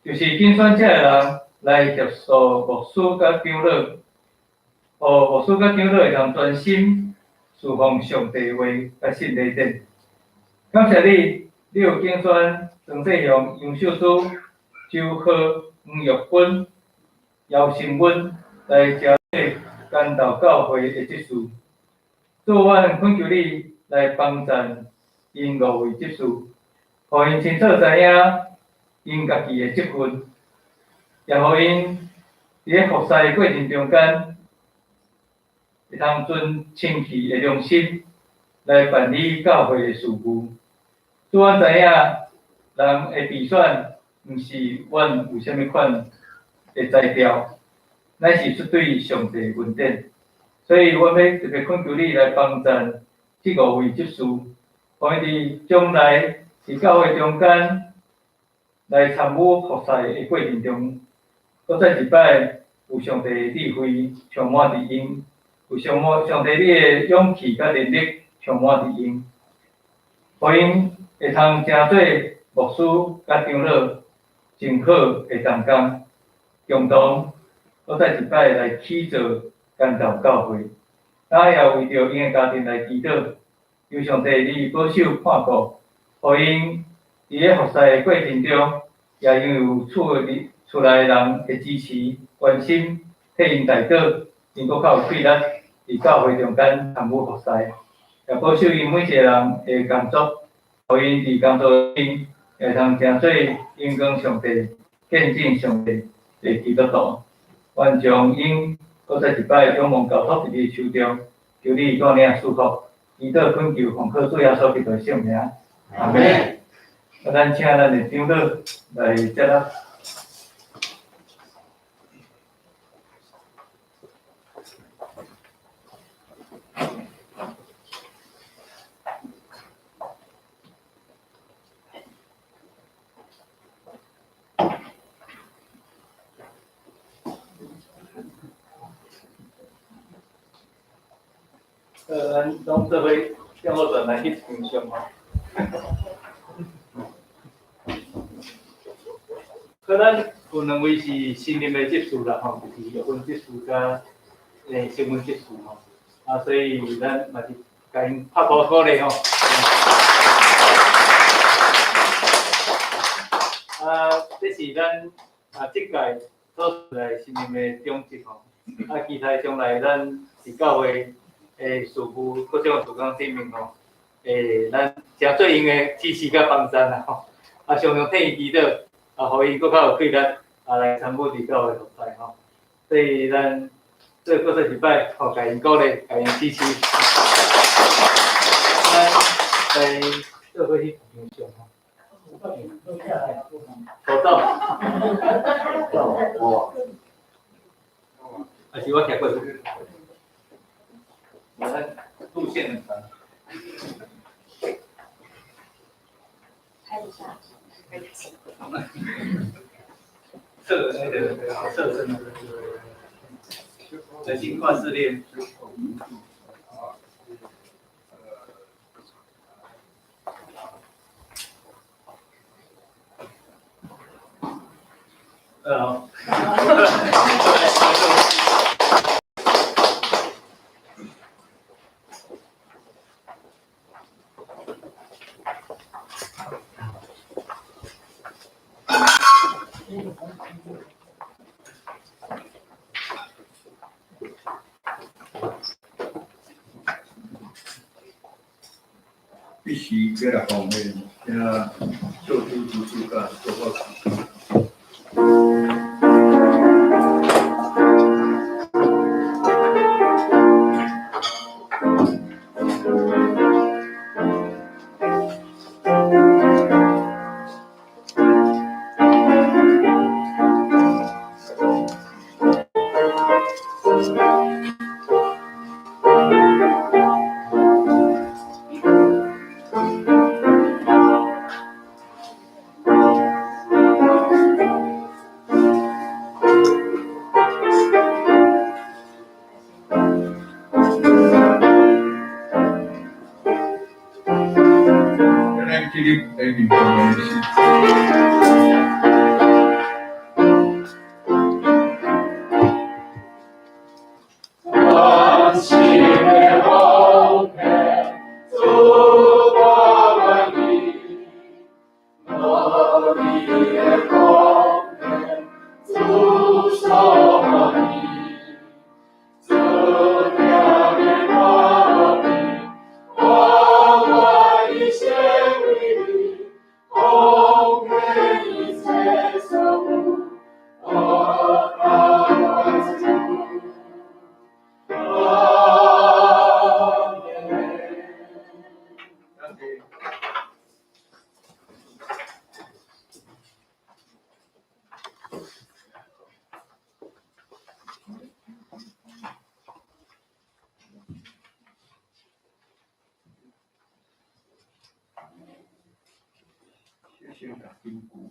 就是竞选这个人来接受牧师甲长老，互牧师甲长老会通专心侍奉上帝话，甲信礼典。感谢你，你有竞选陈世雄、杨秀珠、周贺、黄玉芬、姚成文来接替干道教会的执事。做阮恳求你来帮赞因5位执事，互因清楚知影因家己的职分，也互因伫咧服侍的过程中间，会通尊清气的良心来办理教会的事务。使阮知影，人的备选毋是阮有啥物款的才调，乃是出对上帝的恩典。所以，阮要特别恳求你来帮赞这5位执事，互因伫将来伫教会中间。来参与服侍的过程中，搁再一摆有上帝的智慧充满伫因，有上帝你的勇气甲能力充满伫因，互因会通成做牧师甲长老真好的同工，共同搁再一摆来起造干道教会。咱也为着因的家庭来祈祷，求上帝你保守看顾，互因伫咧服侍的过程中。也因有厝内人的支持、关心，替因代祷，因搁较有气力伫教会中间参与服侍，也保守因每一个人的工作，互因伫工作中会通成做荣光上帝、见证上帝的基督徒。愿将因搁再一摆仰望交托伫你手中，求你带领赐福，祈祷恳求奉靠主耶稣基督的圣名，阿门。咱请咱的长老来接纳。咱从这位向后转来去平胸嘛。可咱有2位是新任的执事啦，吼，就是玉芬执事甲成文执事吼，所以咱嘛是甲因拍鼓鼓励吼。这是咱即届所出来新任的长职吼，期待将来咱伫教会事务各种事工顶面吼，咱诚做因的支持甲帮赞啦吼，常常替伊祈祷。互伊搁较有气力来参与伫教会服侍吼，所以咱做搁再一摆吼，甲因鼓励，甲因支持。咱来做伙去分享吼。口罩，而且我听过，我的路线很长。测那个测试人性化试炼。必须给他方面，给他做出图书馆做报告。先把筋骨，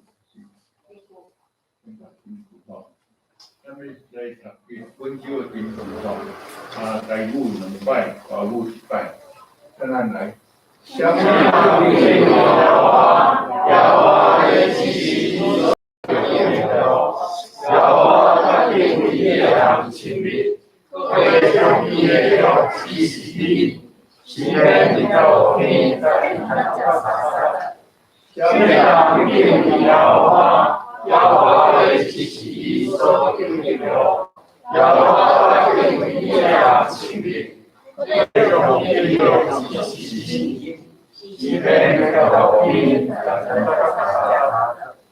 咱们来读温州的筋骨台语2摆，华语1摆，咱来。相信耶和华，耶和华的信息，耶和华他定业良亲密，会将业良记起你，心愿你到你在他家上。相信耶和华，耶和华的信息所定的了，耶和华他定业良亲密，会将业良记起你。今天到你在他家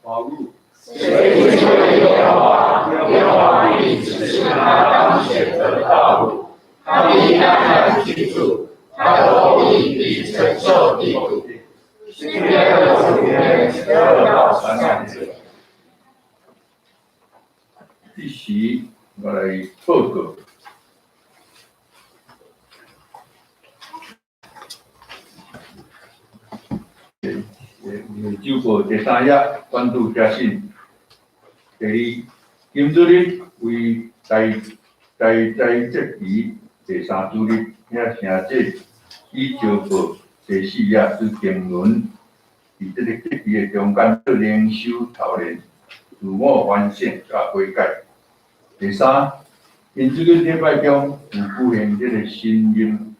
华语。谁不是耶和华？耶和华必指示他当选的道路，他必安然居住，他的后裔必承受地土。诗篇65篇12到13节。第10，我来报告。周报第3页，关注家信。第2，金主日为大灾节期第3主日，也称作以周报第4页之经纶，伫这个节期的中间做灵修操练，自我反省甲悔改。第3，金主日礼拜中有举行这个新任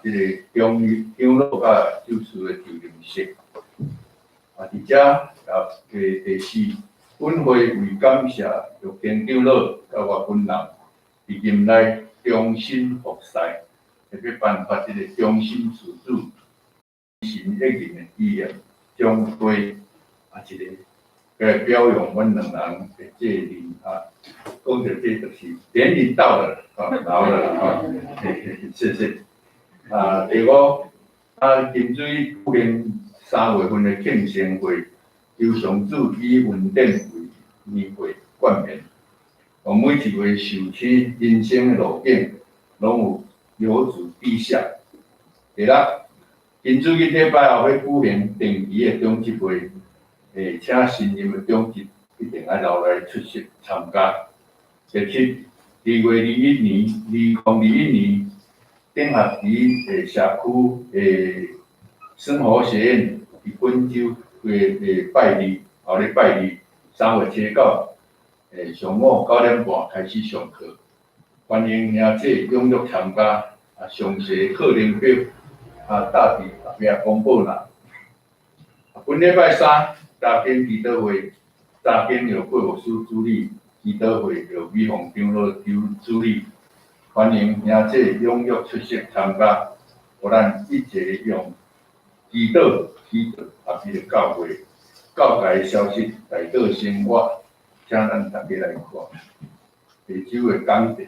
这个长老甲救赎的就任式。伫遮第4，本会为感谢玉根长老甲我本人伫任内忠心服侍，特别颁发这个忠心事主神一任的纪念奖杯一个表扬阮2人的这任讲到这就是年龄到了老了谢谢。第5，金水举行3月份的庆生会，由上主以稳定为年岁冠冕，每一位受起人生的路径，拢有由主低下。第六，因主日礼拜后要举行定期的中级会，请新任的中级一定要留来出席参加。第七，2021年，顶合伫社区生活学院伫本周拜日，后日拜日3月7到上午9点半开始上课，欢迎兄弟踊跃参加。详细课程表大致后壁公布啦。本礼拜三，查经祈祷会，查经由贵牧师主理，祈祷会由美凤长老主理，欢迎兄弟踊跃出席参加，互咱一齐用祈祷合一的教会，教界消息大道生活，请咱大家来看。下周的讲题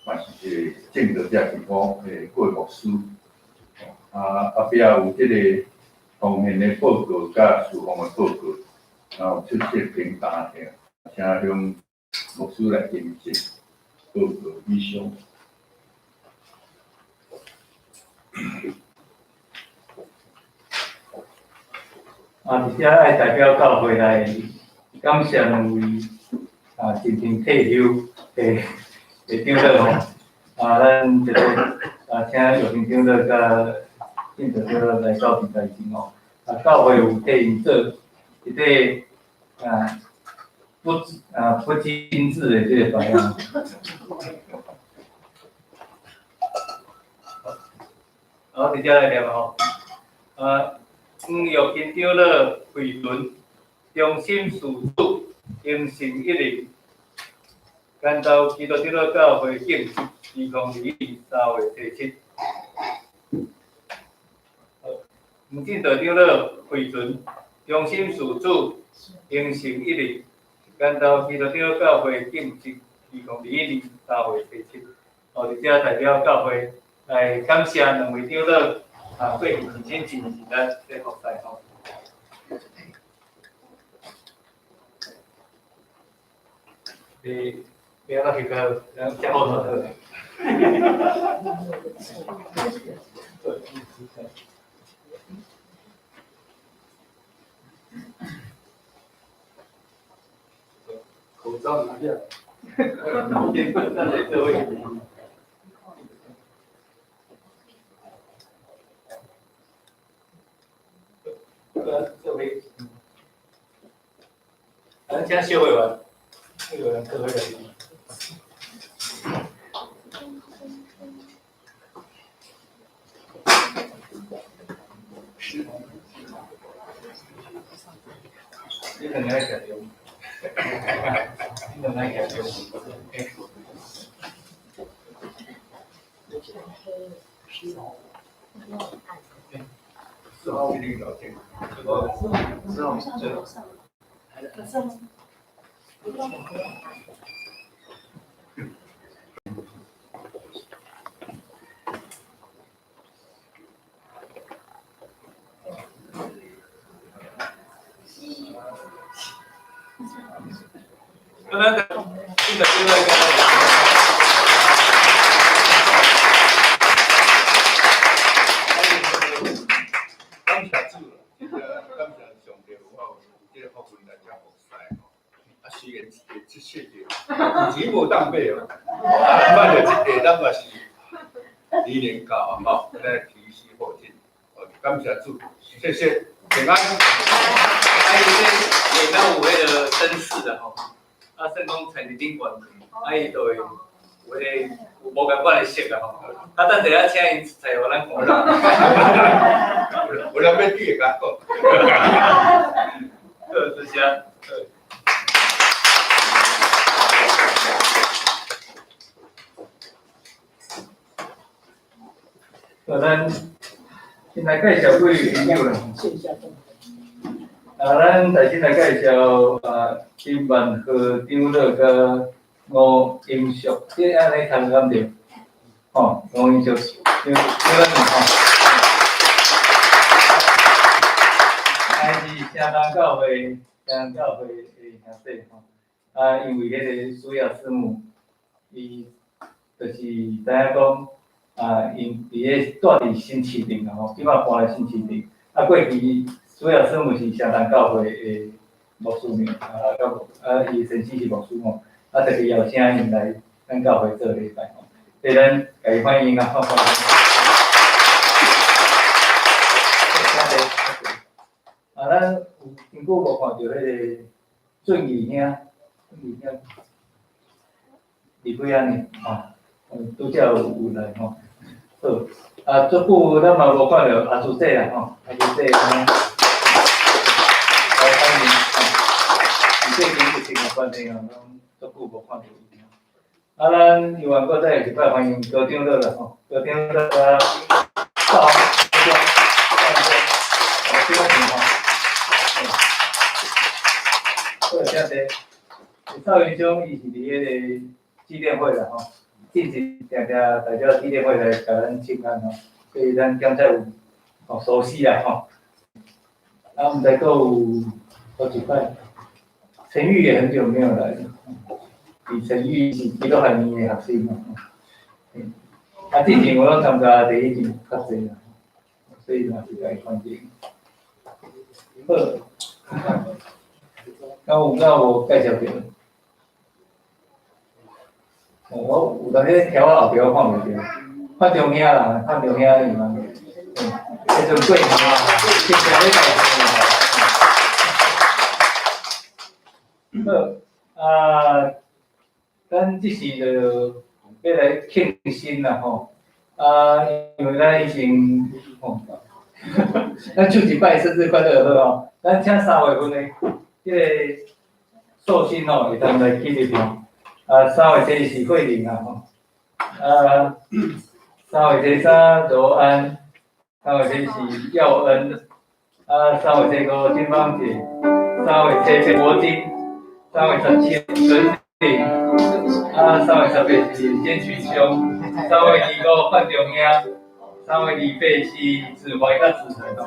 嘛是正道者地方贵牧师，后壁有即个奉献的报告甲事奉的报告，然后出席平台的，请向牧师来引荐报告以上。伫遮爱代表教会来感谢两位真正退休的长老吼，咱这个请有平长老甲建德长老来到平台前吼，教会有替因做一个不精致的这个榜样。好，伫遮来念吼，黄玉金长老慧伦，忠心事主，忠诚一灵。干道基督长老教会敬祝2022年3月17。黄进道长老慧伦，忠心事主，忠诚一灵。干道基督长老教会敬祝2022年3月17。伫遮代表教会来感谢两位长老过去真心支持咱这服侍吼。不要那个加后头的。口罩拿下。先不站在这位。这位，咱先休会完，有人开会了。你两个来调，你两个来调。4号一定聊天，4号真的。刚刚的，这个另外一个。谢谢，钱无当买哦，反正这下咱嘛是年年到啊，吼，来提携后进，感谢主，谢谢，平安。还有这下午那个绅士的吼，圣公彩礼宾馆，伊就会有无共款的色啊吼，等下请因采互咱看啦。有人要记甲讲，这些。咱先来介绍几位朋友啦。咱首先来介绍金万和长老甲吴英淑，即安尼谈啱着，吼，吴英淑，叫咱吼。还是请相当教会的兄弟吼，因为迄个主要师母，伊就是知影讲，因伫个住伫新市镇吼，即摆搬来新市镇，过去主要师母是相当教会的牧师娘，伊先生是牧师吼，特别邀请因来咱教会做礼拜吼，所以咱家己欢迎啊，欢迎。咱有真久无看到迄个俊义兄，离几啊年拄则有来吼。好，足久咱嘛无看到阿朱姐啦吼，阿朱姐来欢迎伊最近疫情的关系吼，足久无看到伊。咱有缘搁再一摆欢迎高长乐啦吼，高长乐到好，谢谢。邵元兄，伊是伫迄个纪念会啦吼，之前定代表纪念会来甲咱请安吼，所以咱现在有熟悉啦吼。毋知有好几摆，陈玉也很久没有来了，陈玉是基督海念的学生嘛。之前我拢参加第一季较济啦，所以嘛是甲伊欢迎。好，敢有介绍着？我有当时调后壁我看袂着，看中兄啦，看中兄伊嘛，迄阵过年啊，经常咧好，咱即时就要来庆新啦吼，因为咱已经咱祝一摆生日快乐好吼，咱请3月份的即个寿星吼，会当来纪念吼。3月1日是慧玲啊吼，3月13柔安，3月7是耀恩，3月5金芳姐，3月7国金，3月17孙玲，3月18是坚群兄，3月25范中兄，3月28是子怀甲子成哦。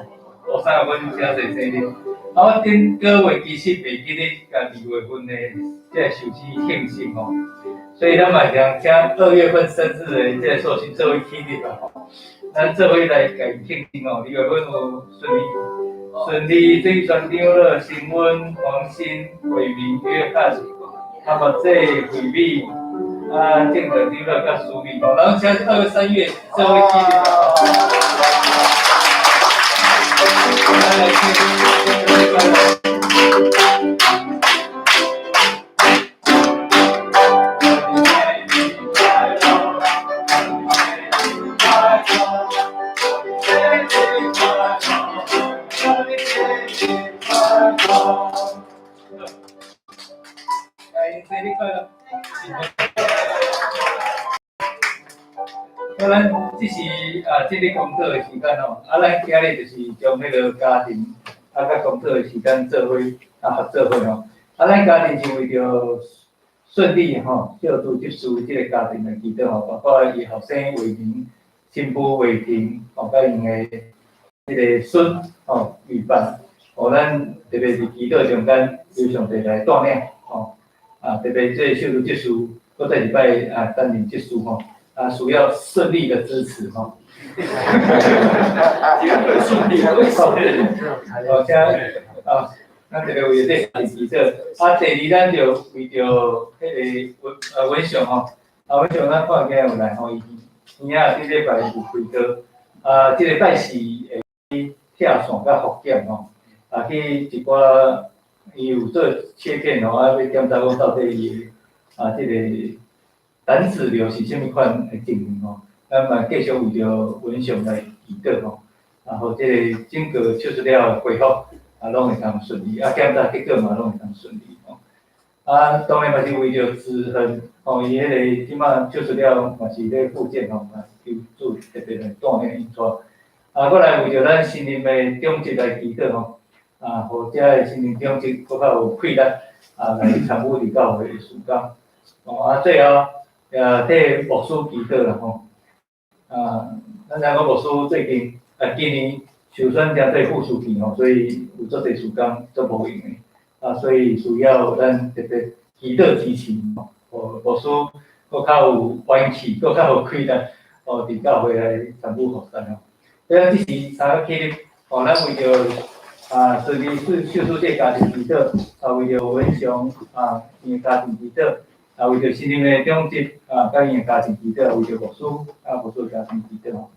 3月份真侪生日，我顶个月其实袂记咧，甲2月份的即个寿司庆生吼，所以咱嘛想请2月份生日的即个寿星做位纪念啦吼，咱做位来甲伊庆生吼，2月份有顺利最全长乐、新温、黄鑫、伟明、约翰、这惠美、正德长乐甲苏明吼，然后请2月3月做位纪念啦。咱即是即个工作的时间吼，咱今日就是将迄个家庭甲工作的时间做伙合作伙吼，咱家庭是为着顺利吼，小拄接受即个家庭的祈祷吼，包括伊后生伟明、新妇伟婷吼，甲因的即个孙吼预办，咱特别是祈祷中间由上帝来带领吼，特别即个小拄接受，搁再一摆担任接受吼。需要顺利的支持哈。顺利的咱这个为着这祈祷，第二咱就为着迄个文雄吼，文雄咱看今日有来吼，伊即礼拜有开刀，即礼拜是会去拆线甲复检吼，去一寡伊有做切片吼，要检查讲到底伊即个。胆子瘤是虾米款的症状吼？咱嘛继续为着文雄来祈祷吼，然后即个整个手术了恢复，拢会当顺利，检查结果嘛拢会当顺利吼。当然嘛是为着子恒吼，伊迄个即马手术了嘛是咧复健吼，求主特别来锻炼因带。过来为着咱新任的长职来祈祷吼，互遮个新任长职搁较有气力，来参与伫教会的事工。最后。替牧师祈祷啦吼，咱两个牧师最近今年受选真侪副书记吼，所以有足侪事工做无用的，所以需要咱特别祈祷支持吼，牧师搁较有元气，搁较有气力，伫教会来参与服侍吼。这时3个起日，咱为着顺利秀珠这家庭祈祷，为着文祥因的家庭祈祷，为着新任的长职甲因的家庭祈祷，为着牧师牧师家庭祈祷吼。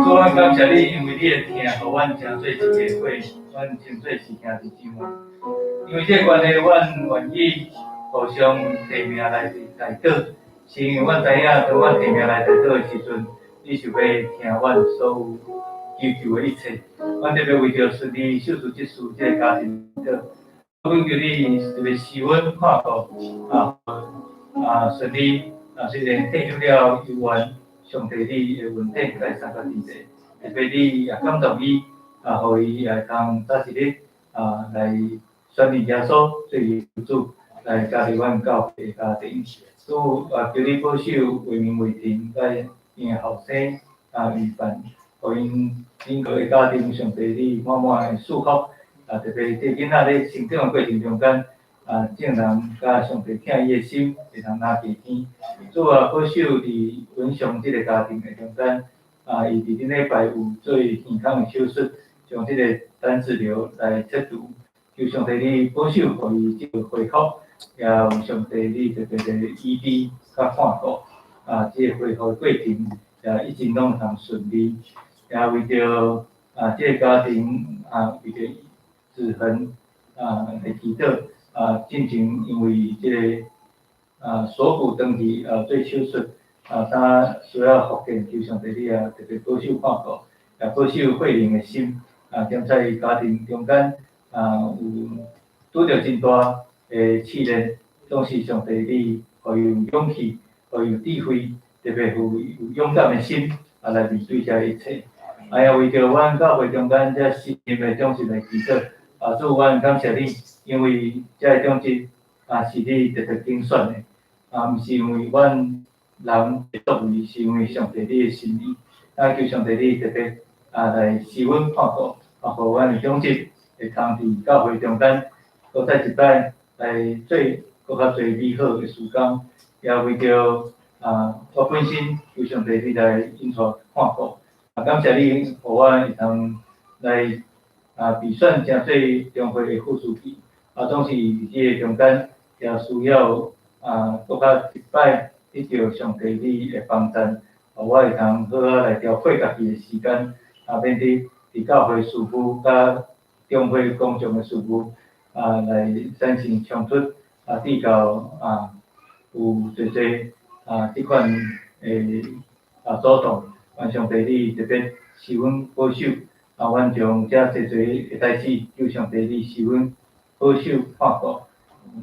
主，咱感谢你，因为你的听，互阮成做一个伙，阮称做是兄弟姊妹。因为这个关系，阮愿意互相提名来代祷，是因为阮知影，当阮提名来代祷的时阵，你是要听阮所有求的一切。阮特别为着顺利秀珠这事，这个家庭祷，阮求你特别施恩看顾顺利虽然退休了有缘。上帝你的问题来三个地地，特别你也感动伊，互伊也通早一日来选立耶稣做伊主，来加入阮教会的家庭。主求你保守为民为庭，甲因的后生预范，互因整个的家庭上帝你满满的祝福。特别这囡仔咧成长的过程中间，正人甲上帝疼伊的心会通拿起天。主保守伫文祥即个家庭的中间，伊伫顶礼拜有做健康的手术，将即个胆治疗来切除。求上帝你保守，互伊即个恢复，也有上帝你特别的医治甲看顾，即个恢复过程也一直拢通顺利。也为着即个家庭为着子恒来祈祷进前因为即个。锁骨长期做手术，他需要复健，求上帝你特别保守看顾，也保守慧灵的心，兼在家庭中间有拄着真大的试炼，总是上帝你互伊有勇气，互伊有智慧，特别有勇敢的心来面对这一切。也为着阮教会中间这新任的长职来祈祷，主阮感谢你，因为这个长职是你特别拣选的。毋是因为阮人的作为，是因为上帝你的心意。求上帝你特别来施恩看顾，互阮的长职会通伫教会中间，搁再一摆来做搁较侪美好的事工。也为着我本身求上帝你来引带看顾。感谢你，互我会通来被选成做中会的副书记。总是伫即个中间也需要。搁较一摆得到上帝你的帮助，我会通好好来调配家己的时间，免得伫教会事务甲中会公众的事务来产生冲突，致到有侪即款的阻挡。愿上帝你特别施恩保守，阮将遮侪的代志，求上帝你施恩保守看顾。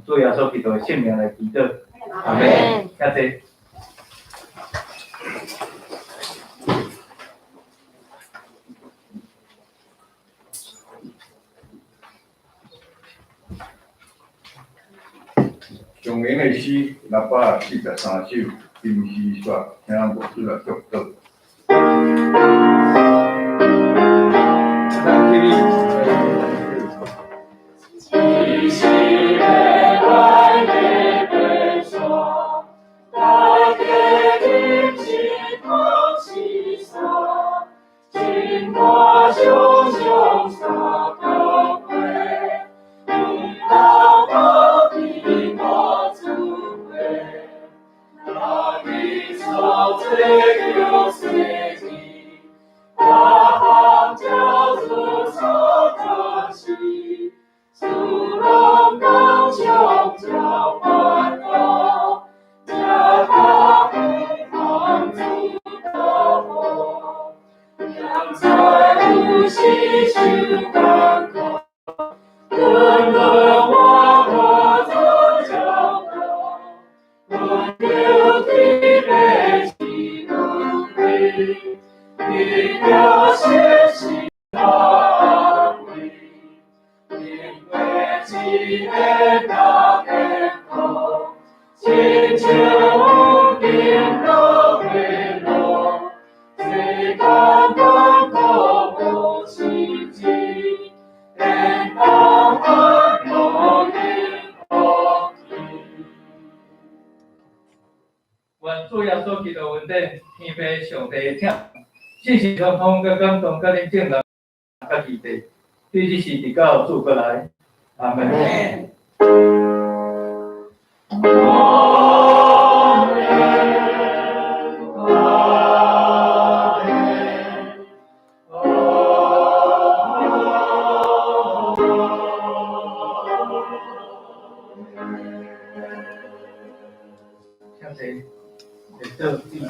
主耶稣基督的圣名来祈祷，阿门。谢谢。上联的诗643首，金诗选，请牧师来读读。七夕月。主耶稣基督恩典，天父上帝的疼，信息相通甲感动，甲恁正人甲基地，对这事直到主过来，阿门。像谁？也就地址。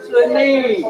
顺利。